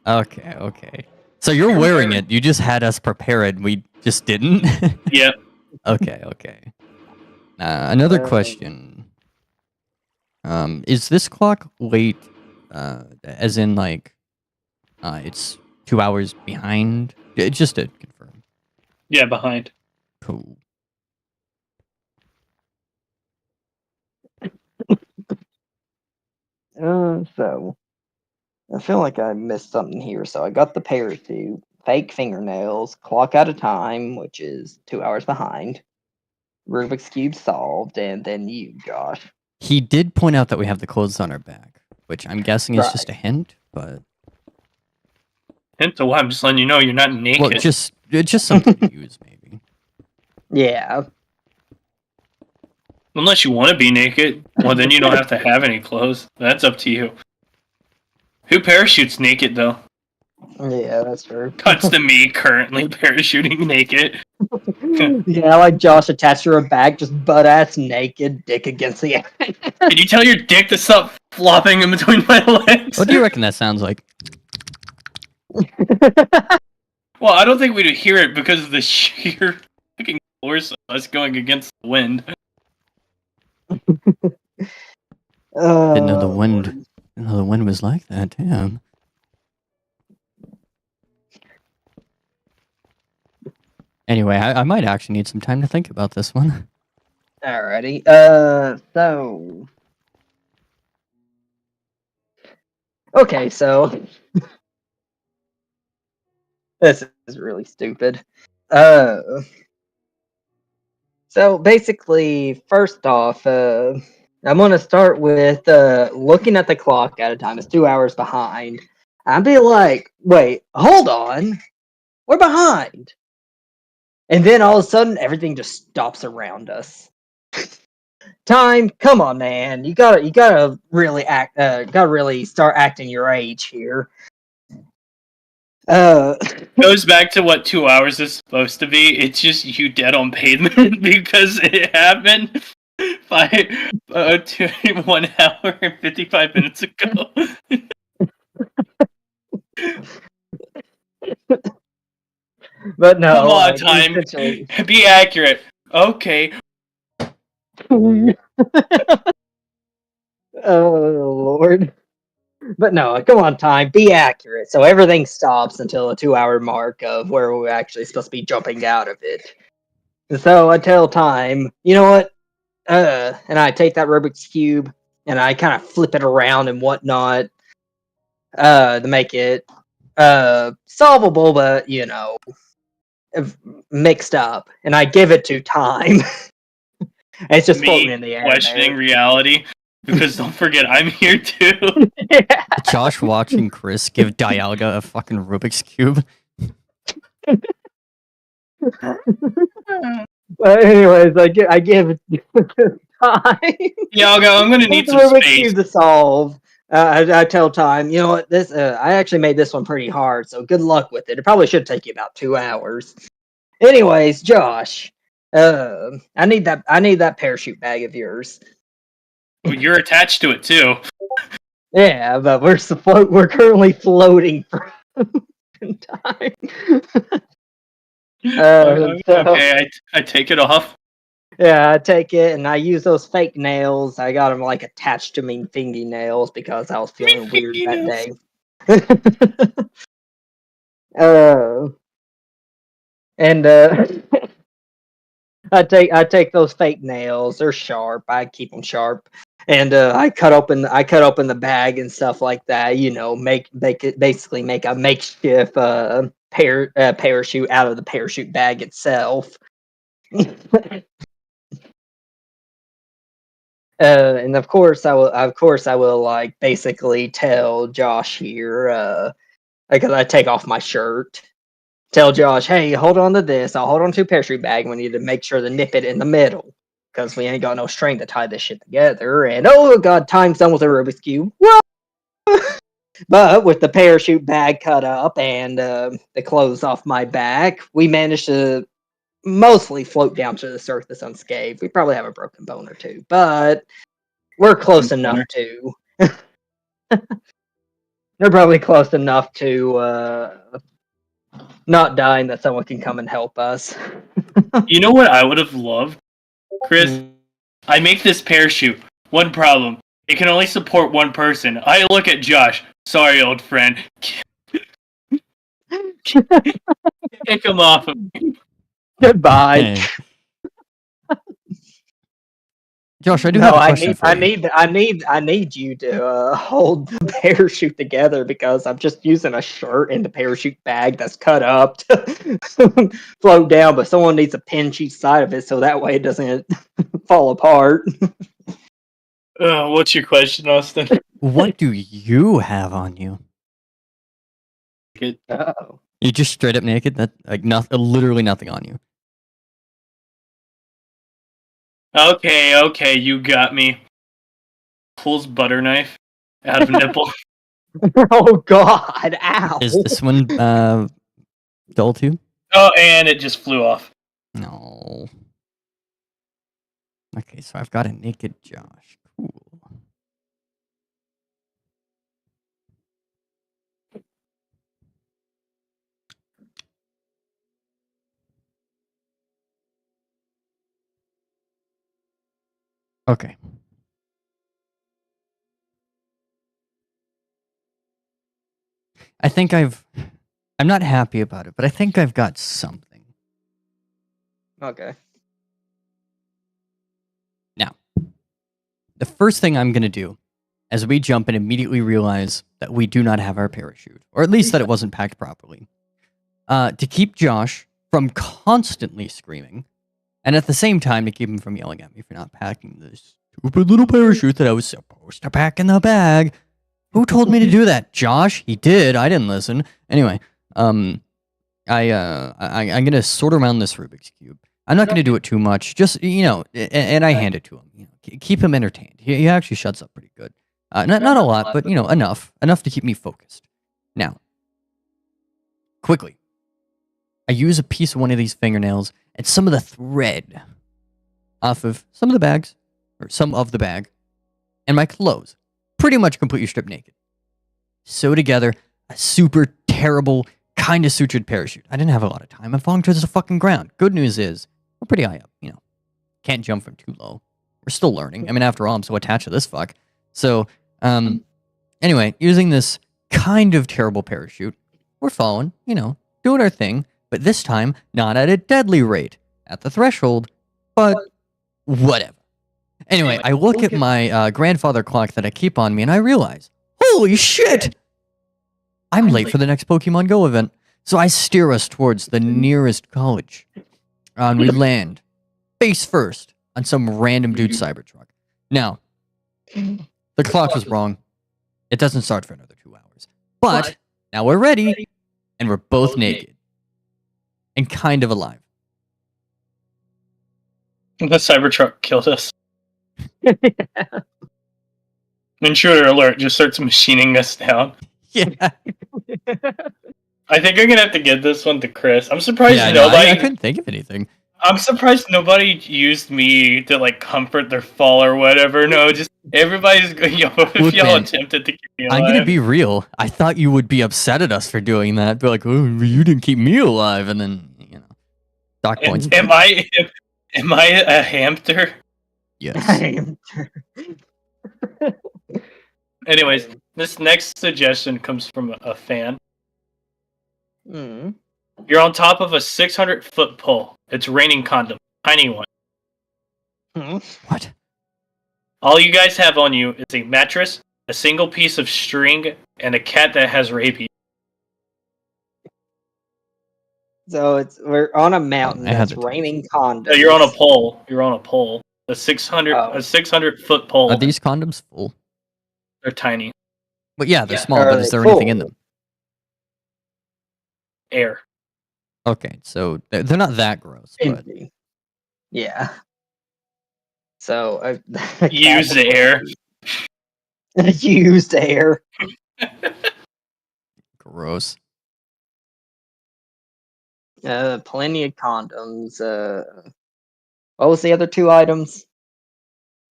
Okay. So you're wearing it. You just had us prepare it. We just didn't. Yep. Okay. Another question. Is this clock late? As in like, it's 2 hours behind? Just to confirm. Yeah, behind. Cool. So I feel like I missed something here. So I got the parachute, fake fingernails, clock out of time, which is 2 hours behind, Rubik's Cube solved, and then you, Josh. He did point out that we have the clothes on our back, which I'm guessing is just a hint, but... Hint to what? I'm just letting you know you're not naked. Well, just something to use, maybe. Yeah. Unless you want to be naked, well then you don't have to have any clothes. That's up to you. Who parachutes naked, though? Yeah, that's true. Cuts to me currently parachuting naked. Yeah, like Josh attached to a bag, just butt ass naked, dick against the air. Can you tell your dick to stop flopping in between my legs? What do you reckon that sounds like? Well, I don't think we'd hear it because of the sheer fucking force of us going against the wind. Didn't know the wind. Didn't know the wind was like that. Damn. Anyway, I might actually need some time to think about this one. Alrighty. So. Okay, so. This is really stupid. So basically, first off, I'm gonna start with looking at the clock at a time. It's 2 hours behind. I'd be like, wait, hold on, we're behind. And then all of a sudden, everything just stops around us. Time, come on, man, you gotta really start acting your age here. Goes back to what 2 hours is supposed to be. It's just you dead on pavement because it happened 1 hour and 55 minutes ago. But no, come on, time. Be accurate. Okay. Oh Lord. But no, come on, time. Be accurate. So everything stops until a 2 hour mark of where we're actually supposed to be jumping out of it. So I tell time, you know what? And I take that Rubik's Cube and I kind of flip it around and whatnot to make it solvable, but mixed up. And I give it to time. It's just floating in the air. Questioning reality. Because don't forget, I'm here too. Yeah. Josh watching Chris give Dialga a fucking Rubik's Cube. But anyways, I give it time. Yeah, I'm gonna need some Rubik's space. Cube to solve. I tell time, you know what? This I actually made this one pretty hard, so good luck with it. It probably should take you about 2 hours. Anyways, Josh, I need that parachute bag of yours. You're attached to it too. Yeah, but we're currently floating for time. So, Okay, I take it off. yeah, I take it and I use those fake nails. I got them like attached to me fingy nails because I was feeling weird that day. And I take those fake nails. They're sharp. I keep them sharp, and I cut open the bag and stuff like that. You know, make it basically make a makeshift parachute out of the parachute bag itself. And of course I will like basically tell Josh here, because I take off my shirt. Tell Josh, hey, hold on to this. I'll hold on to a parachute bag. We need to make sure to nip it in the middle. Because we ain't got no string to tie this shit together. And oh god, time's done with the Rubik's Cube. But with the parachute bag cut up and the clothes off my back, we managed to mostly float down to the surface unscathed. We probably have a broken bone or two, but we're close enough to. They're probably close enough to not dying that someone can come and help us. You know what I would have loved, Chris? I make this parachute. One problem. It can only support one person. I look at Josh. Sorry, old friend. Kick him off of me. Goodbye. Hey. Josh, I do have a question for you. I need you to hold the parachute together because I'm just using a shirt and the parachute bag that's cut up to float down, but someone needs to pinch each side of it so that way it doesn't fall apart. What's your question, Austin? What do you have on you? Oh. You just straight up naked? That like literally nothing on you. Okay, you got me. Pulls butter knife out of nipple. Oh god, ow. Is this one dull too? Oh, and it just flew off. No. Okay, so I've got a naked Josh. Cool. Okay. I think I'm not happy about it, but I think I've got something. Okay. Now, the first thing I'm going to do as we jump and immediately realize that we do not have our parachute, or at least that it wasn't packed properly, to keep Josh from constantly screaming, and at the same time to keep him from yelling at me for not packing this stupid little parachute that I was supposed to pack in the bag. Who told me to do that? Josh? He did. I didn't listen. Anyway, I'm gonna sort around this Rubik's Cube. I'm not gonna do it too much. Just and I hand it to him. Keep him entertained. He actually shuts up pretty good. Not a lot, but enough to keep me focused. Now, quickly, I use a piece of one of these fingernails and some of the thread off of some of the bags, or some of the bag, and my clothes. Pretty much completely stripped naked. Sew together a super terrible, kind of sutured parachute. I didn't have a lot of time. I'm falling towards the fucking ground. Good news is, we're pretty high up, Can't jump from too low. We're still learning. I mean, after all, I'm so attached to this fuck. So, anyway, using this kind of terrible parachute, we're falling, doing our thing, but this time, not at a deadly rate. At the threshold, but whatever. Anyway, I look at my grandfather clock that I keep on me, and I realize, holy shit! I'm late for the next Pokemon Go event. So I steer us towards the nearest college. And we land, face first, on some random dude's Cybertruck. Now, the clock was wrong. It doesn't start for another 2 hours. But now we're ready, and we're both naked. and kind of alive. The Cybertruck killed us. Intruder alert just starts machining us down. Yeah. I think I'm gonna have to give this one to Chris. I'm surprised Yeah, nobody. I couldn't think of anything. I'm surprised nobody used me to like comfort their fall or whatever. No, just everybody's if y'all man, attempted to keep me alive. I'm gonna be real. I thought you would be upset at us for doing that. Be like, oh, you didn't keep me alive, and then dock points. Am I a hamster? Yes. Anyways, this next suggestion comes from a fan. Mm. You're on top of a 600-foot pole. It's raining condom. Tiny one. What? All you guys have on you is a mattress, a single piece of string, and a cat that has rabies. So we're on a mountain I had that's to raining condoms. No, you're on a pole. You're on a pole. A 600-foot pole. Are these condoms full? They're tiny. But yeah, they're Yeah. small. Are But is they there anything in full? them? Air. Okay, so they're not that gross. But Empty. Yeah. So Use the air. Used air. gross. Plenty of condoms. What was the other two items?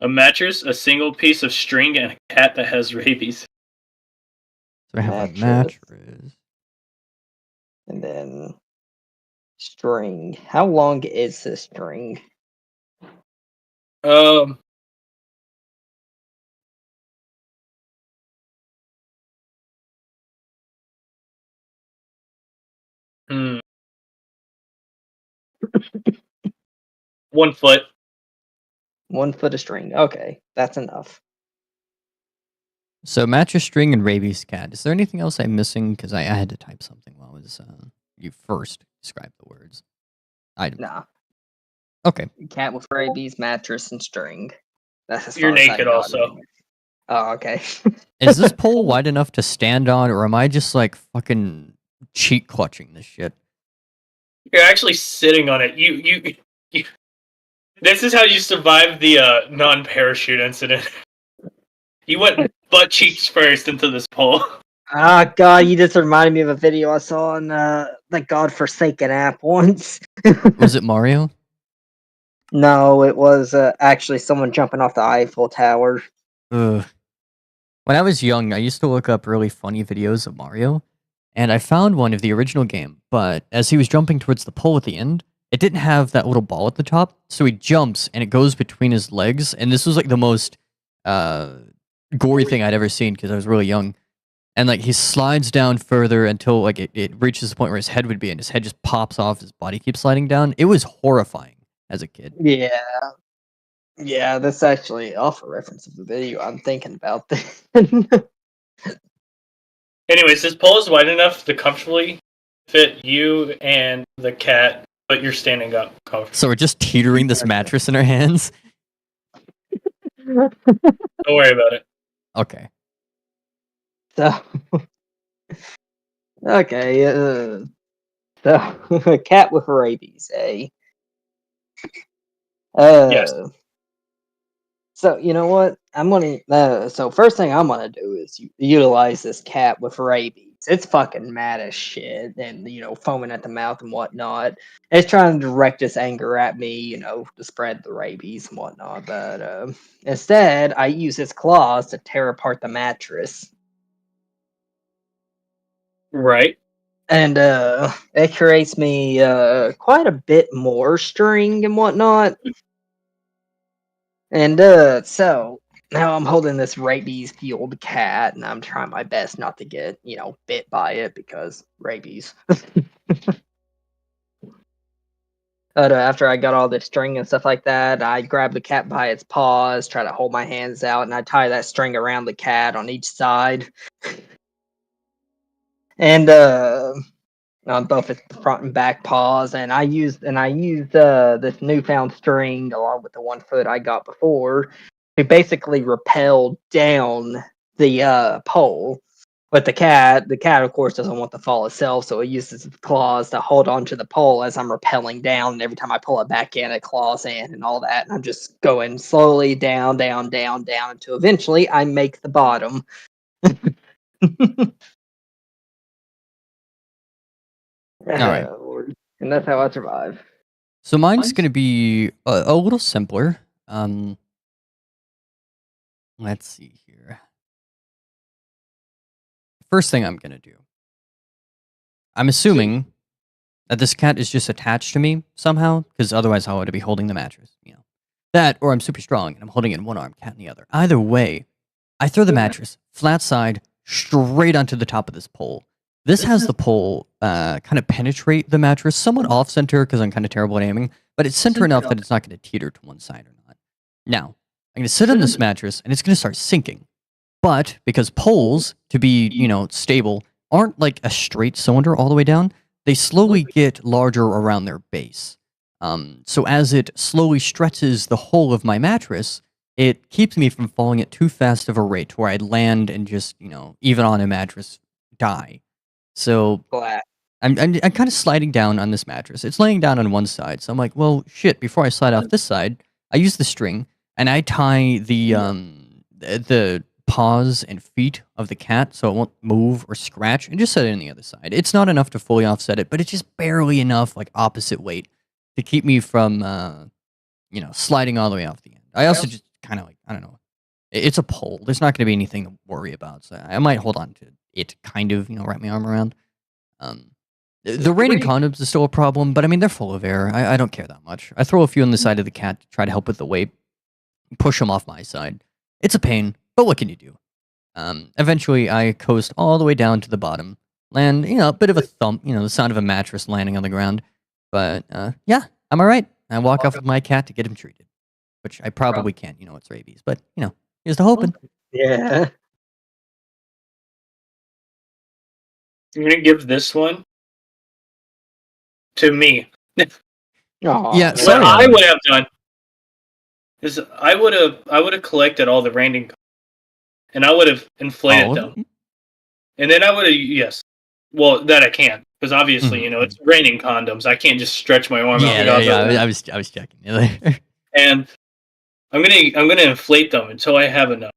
A mattress, a single piece of string, and a cat that has rabies. So I have a Mattress. mattress. And then string. How long is this string? Hmm. 1 foot. 1 foot of string. Okay, that's enough. So mattress, string, and rabies cat. Is there anything else I'm missing? Because I had to type something while it was you first described the words. Item. Nah. Okay. Cat with rabies, mattress, and string. That's as You're far as I naked got also. anyway. Oh, okay. Is this pole wide enough to stand on, or am I just like fucking cheek clutching this shit? You're actually sitting on it. You. This is how you survived the non-parachute incident. You went butt cheeks first into this pole. Ah, God, you just reminded me of a video I saw on the godforsaken app once. Was it Mario? No, it was actually someone jumping off the Eiffel Tower. Ugh. When I was young, I used to look up really funny videos of Mario, and I found one of the original game, but as he was jumping towards the pole at the end, it didn't have that little ball at the top, so he jumps, and it goes between his legs, and this was like the most gory thing I'd ever seen, because I was really young. And like he slides down further until like it reaches the point where his head would be, and his head just pops off, his body keeps sliding down. It was horrifying as a kid. Yeah. Yeah, that's actually off a reference of the video. I'm thinking about this. Anyways, this pole is wide enough to comfortably fit you and the cat, but you're standing up comfortably. So we're just teetering this mattress in our hands. Don't worry about it. Okay. So, okay, so a cat with rabies, eh? Yes. So you know what? I'm gonna. So first thing I'm gonna do is utilize this cat with rabies. It's fucking mad as shit, and foaming at the mouth and whatnot. It's trying to direct its anger at me, to spread the rabies and whatnot. But instead, I use its claws to tear apart the mattress. Right. And it creates me quite a bit more string and whatnot. And so now I'm holding this rabies fueled cat, and I'm trying my best not to get bit by it because rabies. But after I got all this string and stuff like that, I grab the cat by its paws, try to hold my hands out, and I tie that string around the cat on each side. And on both its front and back paws, and I used this newfound string along with the 1 foot I got before to basically rappel down the pole. But the cat, of course, doesn't want to fall itself, so it uses its claws to hold onto the pole as I'm rappelling down. And every time I pull it back in, it claws in and all that. And I'm just going slowly down, down, down, down until eventually I make the bottom. right. Lord. And that's how I survive. So mine's going to be a little simpler. Let's see here. First thing I'm going to do. I'm assuming that this cat is just attached to me somehow, because otherwise how would I be holding the mattress? You know, that, or I'm super strong and I'm holding it in one arm, cat in the other. Either way, I throw the mattress flat side straight onto the top of this pole. This has the pole kind of penetrate the mattress, somewhat off center because I'm kind of terrible at aiming, but it's center enough that it's not going to teeter to one side or not. Now, I'm going to sit on this mattress and it's going to start sinking. But because poles, to be, you know, stable, aren't like a straight cylinder all the way down, they slowly get larger around their base. So as it slowly stretches the whole of my mattress, it keeps me from falling at too fast of a rate to where I'd land and just, you know, even on a mattress, die. So I'm kind of sliding down on this mattress. It's laying down on one side, so I'm like, well, shit. Before I slide off this side, I use the string and I tie the paws and feet of the cat so it won't move or scratch, and just set it on the other side. It's not enough to fully offset it, but it's just barely enough, like opposite weight, to keep me from, you know, sliding all the way off the end. I also just kind of like, I don't know. It's a pole. There's not going to be anything to worry about, so I might hold on to it, kind of, you know, wrap my arm around. The raining condoms is still a problem, but I mean, they're full of air. I don't care that much. I throw a few on the side of the cat to try to help with the weight, push them off my side. It's a pain, but what can you do? Eventually, I coast all the way down to the bottom, land, you know, a bit of a thump, you know, the sound of a mattress landing on the ground. But yeah, I'm all right. I walk off with my cat to get him treated, which I probably can't, you know, it's rabies, but, you know, here's to hoping. Yeah. I'm gonna give this one to me. Yeah, What sorry. I would have done is I would have collected all the raining, and I would have inflated them, and then I would have well, that I can't, because obviously you know it's raining condoms. I can't just stretch my arm out. I was checking. And I'm gonna inflate them until I have enough,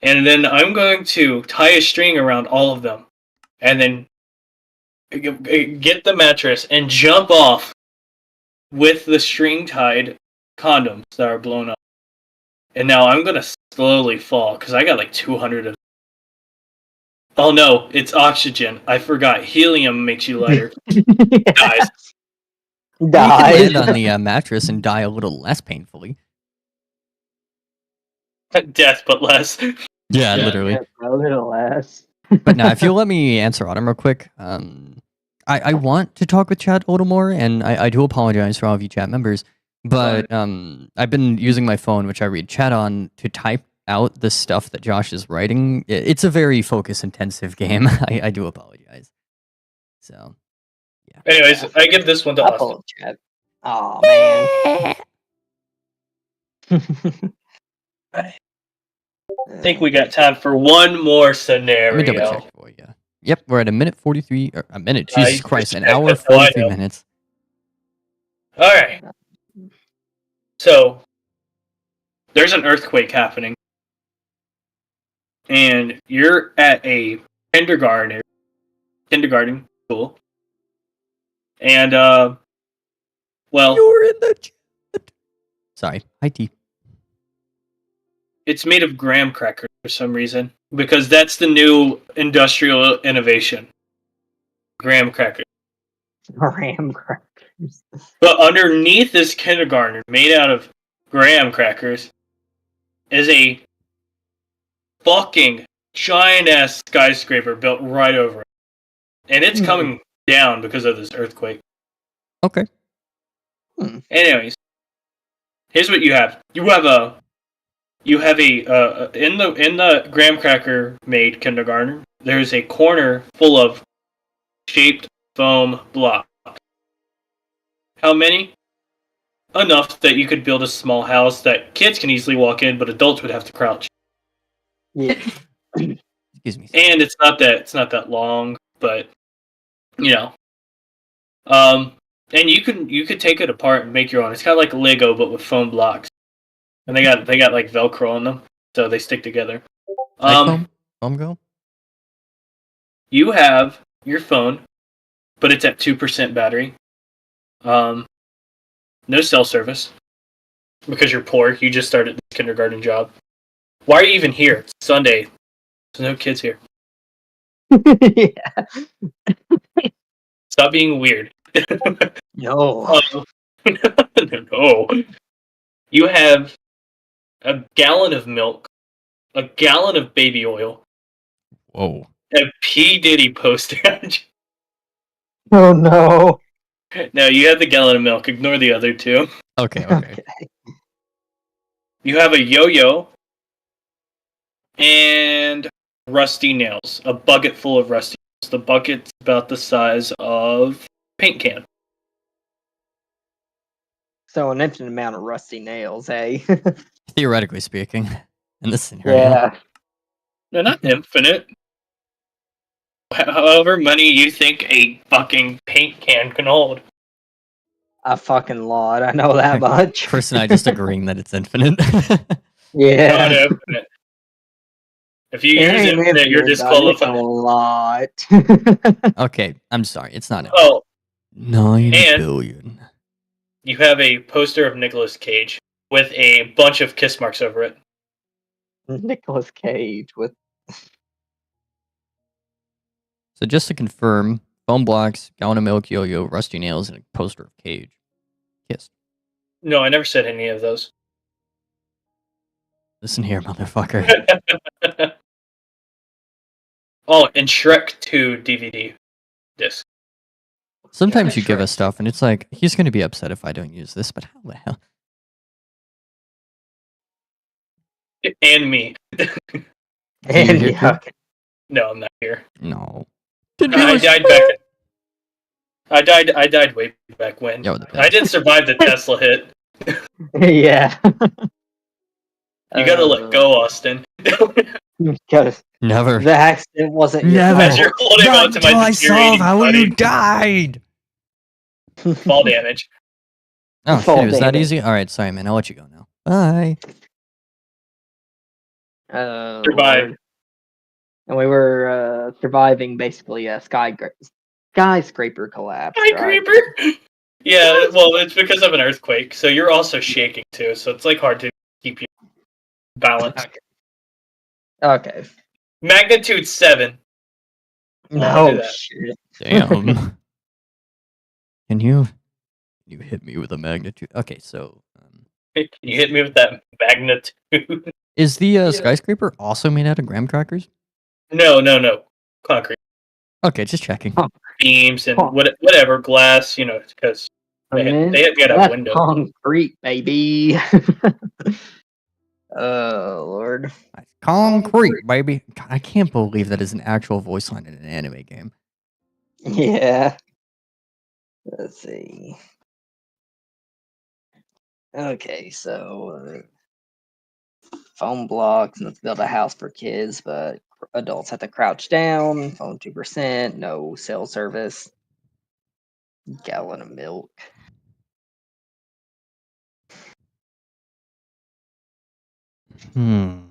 and then I'm going to tie a string around all of them, and then get the mattress and jump off with the string tied condoms that are blown up. And now I'm gonna slowly fall because I got like 200 of them. Oh no, it's oxygen. I forgot. Helium makes you lighter. Dies. You can land on the mattress and die a little less painfully. Death, but less. Yeah, literally. A little less. But now, if you'll let me answer Autumn real quick, I want to talk with chat a little more, and I do apologize for all of you chat members, but I've been using my phone, which I read chat on, to type out the stuff that Josh is writing. It's a very focus-intensive game. I do apologize. So, yeah. Anyways, I give this one to Austin. Chat. Oh, man. I think we got time for one more scenario. Let me double check for you. Yep, we're at a minute 43, or a minute, Jesus Christ, an hour 43 minutes. Alright. So, there's an earthquake happening. And you're at a kindergarten school. And, well... You're in the chat. Sorry, hi T. It's made of graham crackers for some reason. Because that's the new industrial innovation. Graham crackers. Graham crackers. But underneath this kindergarten, made out of graham crackers, is a fucking giant-ass skyscraper built right over it. And it's coming down because of this earthquake. Okay. Anyways, here's what you have. You have a in the graham cracker made kindergarten, there's a corner full of shaped foam blocks. How many? Enough that you could build a small house that kids can easily walk in, but adults would have to crouch. Yeah. Excuse me. and it's not that long, but you know, and you could take it apart and make your own. It's kind of like Lego, but with foam blocks, and they got like Velcro on them, so they stick together. Like foam go? You have your phone, but it's at 2% battery. No cell service because you're poor. You just started this kindergarten job. Why are you even here? It's Sunday. There's no kids here. Yeah. Stop being weird. No. No. You have a gallon of milk, a gallon of baby oil, Whoa. a P. Diddy poster. Oh no. No, you have the gallon of milk. Ignore the other two. Okay. You have a yo-yo and rusty nails. A bucket full of rusty nails. The bucket's about the size of a paint can. So an infinite amount of rusty nails, eh? Theoretically speaking, in this scenario. Yeah. They're not infinite. However many you think a fucking paint can can hold. A fucking lot. I know that much. Chris and I just agreeing that it's infinite. Yeah. Not infinite. If you It use ain't infinite, you're infinite, dog. It's a disqualified. lot. Okay, I'm sorry. It's not infinite. Oh, 9 and- billion. you have a poster of Nicolas Cage with a bunch of kiss marks over it. Nicolas Cage with So just to confirm, foam blocks, gallon of milk, yo-yo, rusty nails, and a poster of Cage. Kissed. No, I never said any of those. Listen here, motherfucker. Oh, and Shrek 2 DVD disc. Sometimes you Shrek. give us stuff, and it's like, he's going to be upset if I don't use this, but how the hell? And me. and here yeah. No, I'm not here. No. I died back. I died way back when. Yo, the I best. didn't survive the Tesla hit. Yeah. You gotta let go, Austin. Because Never. the accident wasn't your Never. As you're fault. holding Not on to until my I solve how you deteriorating died. fall damage. Oh, Fall shit, it was that damage. easy? Alright, sorry, man. I'll let you go now. Bye. Survive. Lord. And we were surviving basically a skyscraper collapse. Hi, right? creeper. Yeah, well, it's because of an earthquake, so you're also shaking too. So it's like hard to keep you balanced. Okay. Magnitude 7. Oh, I do No that. shit. Damn. Can you hit me with a magnitude? Okay, so Can you hit me with that magnitude? is the skyscraper also made out of graham crackers? No. Concrete Okay, just checking. Huh. beams and Huh. whatever glass, because they gotta have That's windows. concrete, baby. Oh Lord. Concrete, baby. God, I can't believe that is an actual voice line in an anime game. Yeah. Let's see. Okay, so phone blocks. Let's build a house for kids, but adults have to crouch down. Phone 2%. No cell service. Gallon of milk. Hmm.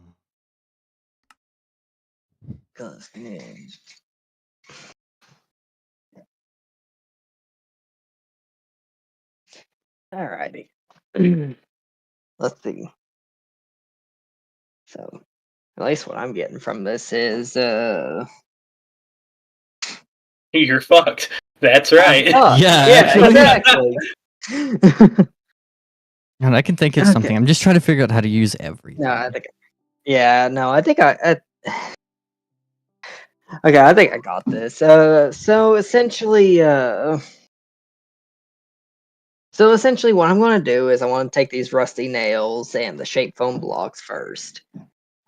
Alrighty. Let's see. So, at least what I'm getting from this is You're fucked. That's right. Yeah, exactly. And I can think of Okay. something. I'm just trying to figure out how to use everything. No, I think. Yeah, no, I think I okay, I think I got this. So essentially, what I'm going to do is I want to take these rusty nails and the shape foam blocks first.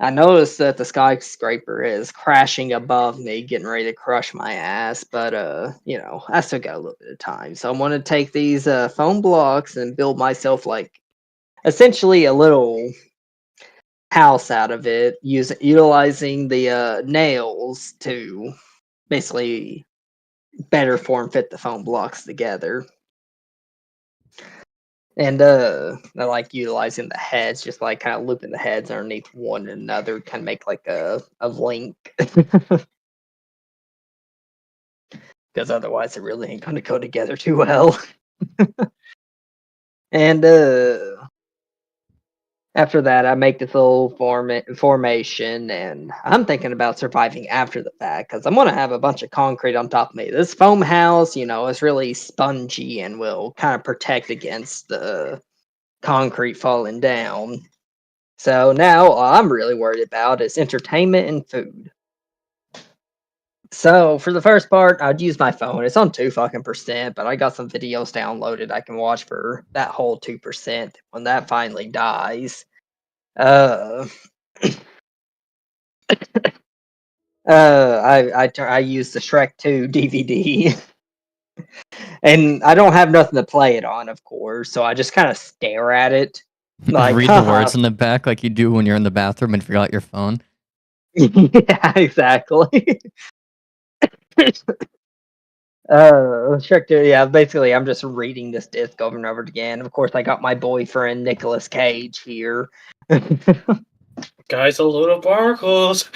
I noticed that the skyscraper is crashing above me, getting ready to crush my ass, but I still got a little bit of time. So I'm going to take these foam blocks and build myself like essentially a little house out of it, utilizing the nails to basically better form fit the foam blocks together. And I like utilizing the heads, just like kind of looping the heads underneath one another, kind of make like a link. Because otherwise it really ain't gonna go together too well. And after that, I make this little formation, and I'm thinking about surviving after the fact because I'm gonna have a bunch of concrete on top of me. This foam house, is really spongy and will kind of protect against the concrete falling down. So now all I'm really worried about is entertainment and food. So for the first part, I'd use my phone. It's on 2%, but I got some videos downloaded I can watch for that whole 2% when that finally dies. I use the Shrek 2 DVD. And I don't have nothing to play it on, of course, so I just kind of stare at it. Like, read the words in the back like you do when you're in the bathroom and forgot your phone. Yeah, exactly. Shrek 2, yeah, basically I'm just reading this disc over and over again. Of course, I got my boyfriend, Nicolas Cage, here. Guys, a load of barnacles.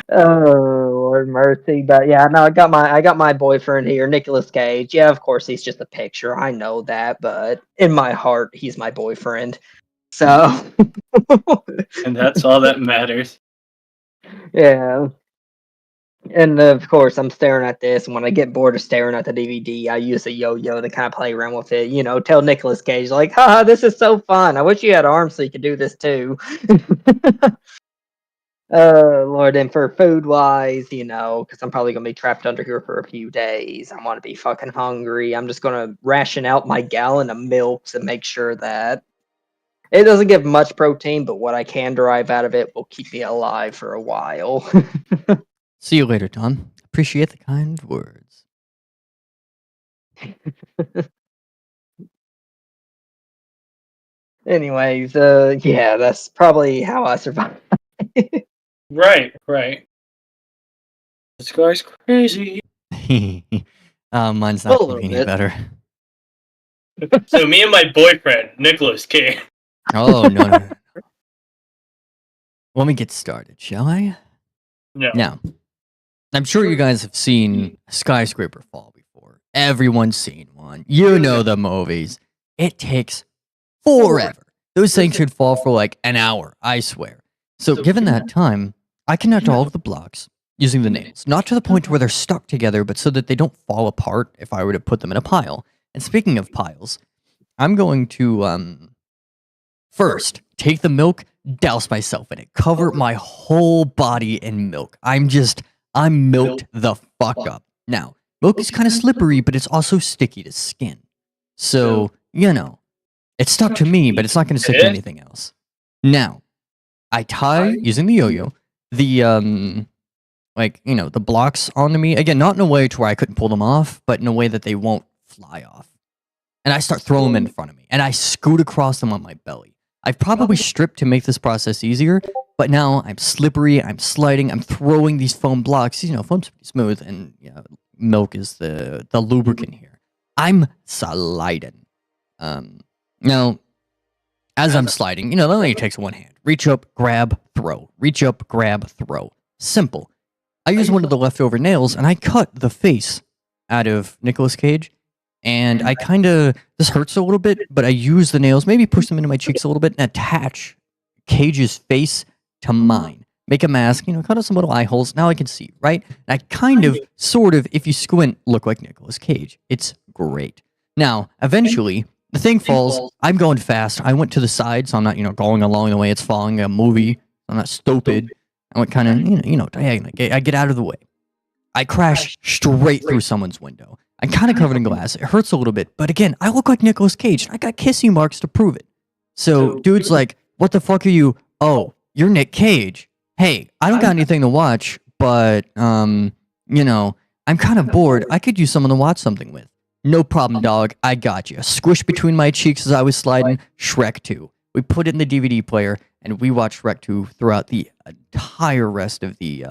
Oh, Lord mercy. But yeah, no, I got my boyfriend here, Nicolas Cage. Yeah, of course he's just a picture. I know that, but in my heart, he's my boyfriend. So And that's all that matters. yeah. And of course, I'm staring at this, and when I get bored of staring at the DVD, I use a yo-yo to kind of play around with it. Tell Nicolas Cage like, "Haha, this is so fun! I wish you had arms so you could do this too." Lord, and for food wise, because I'm probably gonna be trapped under here for a few days. I'm gonna be fucking hungry. I'm just gonna ration out my gallon of milk to make sure that it doesn't give much protein, but what I can derive out of it will keep me alive for a while. See you later, Tom. Appreciate the kind words. Anyways, yeah, that's probably how I survive. Right. This guy's crazy. Mine's not A little getting any bit. better. So me and my boyfriend, Nicolas Cage. Oh, no. Let me get started, shall I? No. Now, I'm sure you guys have seen a skyscraper fall before. Everyone's seen one. You know the movies. It takes forever. Those things should fall for like an hour, I swear. So given that time, I connect all of the blocks using the nails. Not to the point where they're stuck together, but so that they don't fall apart if I were to put them in a pile. And speaking of piles, I'm going to first take the milk, douse myself in it, cover my whole body in milk. I'm milked the fuck up. Now, milk is kind of slippery, but it's also sticky to skin. So, it's stuck to me, but it's not going to stick to anything else. Now, I tie, using the yo-yo, the, the blocks onto me. Again, not in a way to where I couldn't pull them off, but in a way that they won't fly off. And I start throwing them in front of me, and I scoot across them on my belly. I've probably stripped to make this process easier, but now I'm slippery, I'm sliding, I'm throwing these foam blocks. Foam's pretty smooth, and milk is the lubricant here. I'm sliding. Now, as I'm sliding, that only takes one hand. Reach up, grab, throw. Reach up, grab, throw. Simple. I use one of the leftover nails, and I cut the face out of Nicolas Cage. And I this hurts a little bit, but I use the nails, maybe push them into my cheeks a little bit, and attach Cage's face to mine. Make a mask, cut out some little eye holes. Now I can see, right? And I sort of, if you squint, look like Nicolas Cage. It's great. Now, eventually, the thing falls. I'm going fast. I went to the side, so I'm not, going along the way it's falling. A movie. I'm not stupid. I went kind of, diagonally. I get out of the way. I crash straight through someone's window. I'm kind of covered in glass. It hurts a little bit, but again, I look like Nicolas Cage. I got kissy marks to prove it. So, dude's like, "What the fuck are you? Oh, you're Nick Cage. Hey, I don't got anything to watch, but I'm kind of bored. I could use someone to watch something with." No problem, dog. I got you. Squish between my cheeks as I was sliding. Shrek 2. We put it in the DVD player, and we watched Shrek 2 throughout the entire rest of the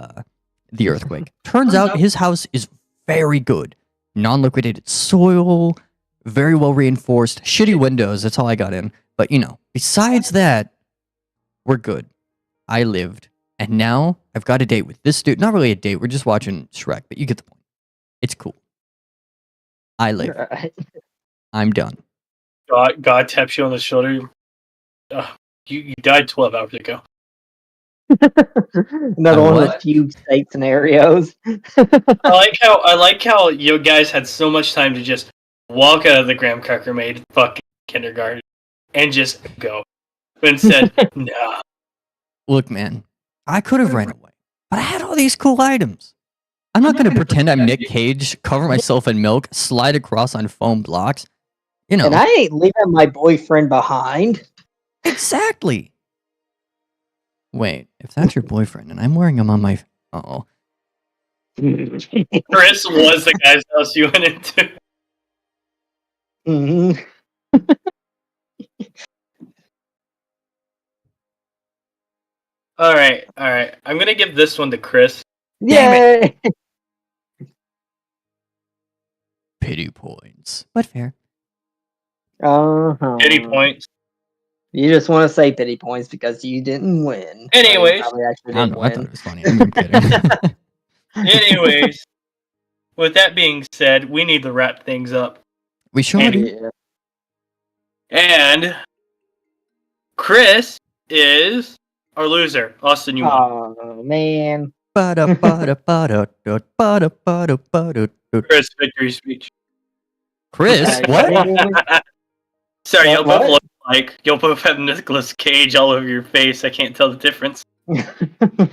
earthquake. Turns out his house is very good. Non-liquidated soil, very well reinforced. Shitty windows. That's all I got in. But, besides that, we're good. I lived. And now I've got a date with this dude. Not really a date. We're just watching Shrek, but you get the point. It's cool. I live. Right. I'm done. God taps you on the shoulder. You died 12 hours ago. Another one of what? the fugue state scenarios. I like how you guys had so much time to just walk out of the graham cracker made fucking kindergarten and just go. But instead, nah. Look, man, I could have ran away, but I had all these cool items. I'm not going to pretend I'm Nick Cage, cover myself in milk, slide across on foam blocks. And I ain't leaving my boyfriend behind. Exactly. Wait, if that's your boyfriend and I'm wearing him on my... Uh-oh. Chris was the guy's house you went into. Mhm. All right. I'm gonna give this one to Chris. Yay! Pity points. But fair. Uh-huh. Pity points. You just want to say pity points because you didn't win. Anyways. You probably actually I don't did know, I thought win. it was funny. I'm kidding. Anyways, with that being said, we need to wrap things up. We should. Yeah. And Chris is our loser. Austin, you won. Oh, man. Chris, victory speech. Chris, what? Sorry, you'll both What? look like you'll both have Nicolas Cage all over your face. I can't tell the difference.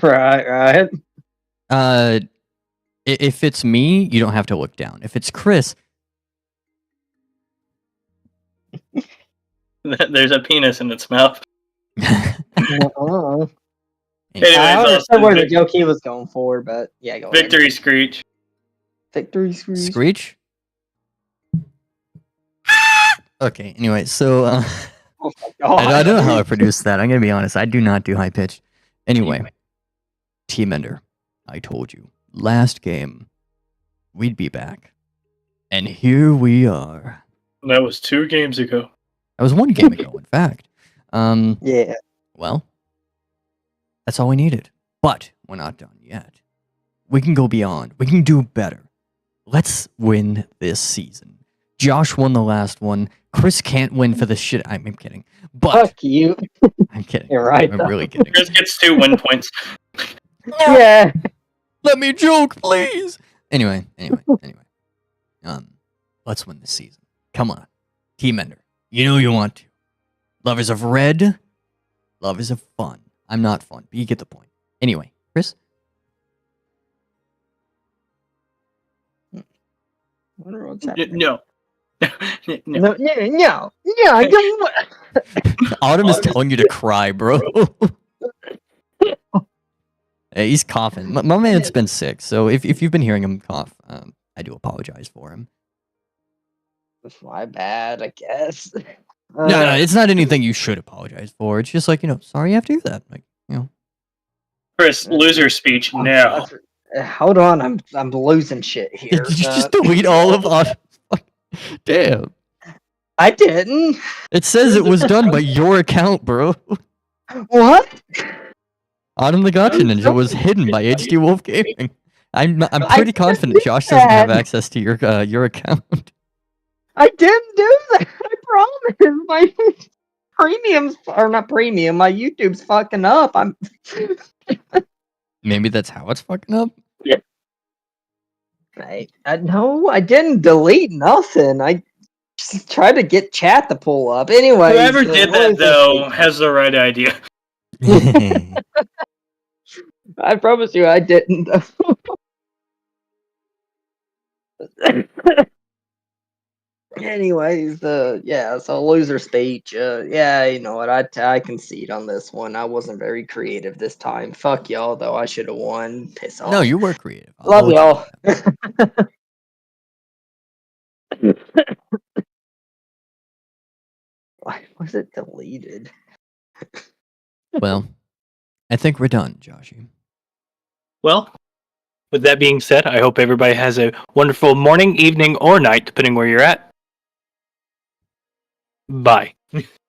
Right. If it's me, you don't have to look down. If it's Chris, There's a penis in its mouth. Uh-uh. Anyways, I Austin, understand where the joke he was going for, but yeah, go ahead. victory screech. Victory screech. Screech? Okay, anyway, so Oh my God. I don't know how I produced that. I'm gonna be honest. I do not do high pitch. Anyway, Team Ender, I told you last game we'd be back, and here we are. That was 2 games ago. That was 1 game ago, in fact. Yeah. Well, that's all we needed. But we're not done yet. We can go beyond. We can do better. Let's win this season. Josh won the last one. Chris can't win for the shit. I'm kidding. But Fuck you. I'm kidding. You're right. I'm though. really kidding. Chris gets 2 win points. Yeah. Let me joke, please. Anyway. Let's win this season. Come on. Team Ender. You know you want to. Lovers of red. Lovers of fun. I'm not fun, but you get the point. Anyway, Chris? Wonder what's happening. No. No, I don't. Autumn is telling you to cry, bro. Hey, he's coughing. My man's been sick, so if you've been hearing him cough, I do apologize for him. That's my bad, I guess. No, it's not anything you should apologize for. It's just like, sorry you have to do that. Like, Chris, loser speech now. Hold on, I'm losing shit here. Did you just delete all of Autumn? Damn. I didn't. It says it was done by your account, bro. What? Autumn the Gotcha Ninja was hidden by HD Wolf Gaming. I'm pretty I confident didn't Josh do doesn't have that. access to your account. I didn't do that. I promise. My premiums are not premium. My YouTube's fucking up. I'm. Maybe that's how it's fucking up. No, I didn't delete nothing. I just tried to get chat to pull up. Anyway, Whoever did that, though, has the right idea. I promise you, I didn't. Anyways, so loser speech. Yeah, you know what? I concede on this one. I wasn't very creative this time. Fuck y'all, though. I should have won. Piss off. No, you were creative. Love y'all. Why was it deleted? Well, I think we're done, Joshy. Well, with that being said, I hope everybody has a wonderful morning, evening, or night, depending where you're at. Bye.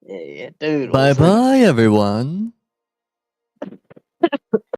Yeah, dude. Bye bye, everyone.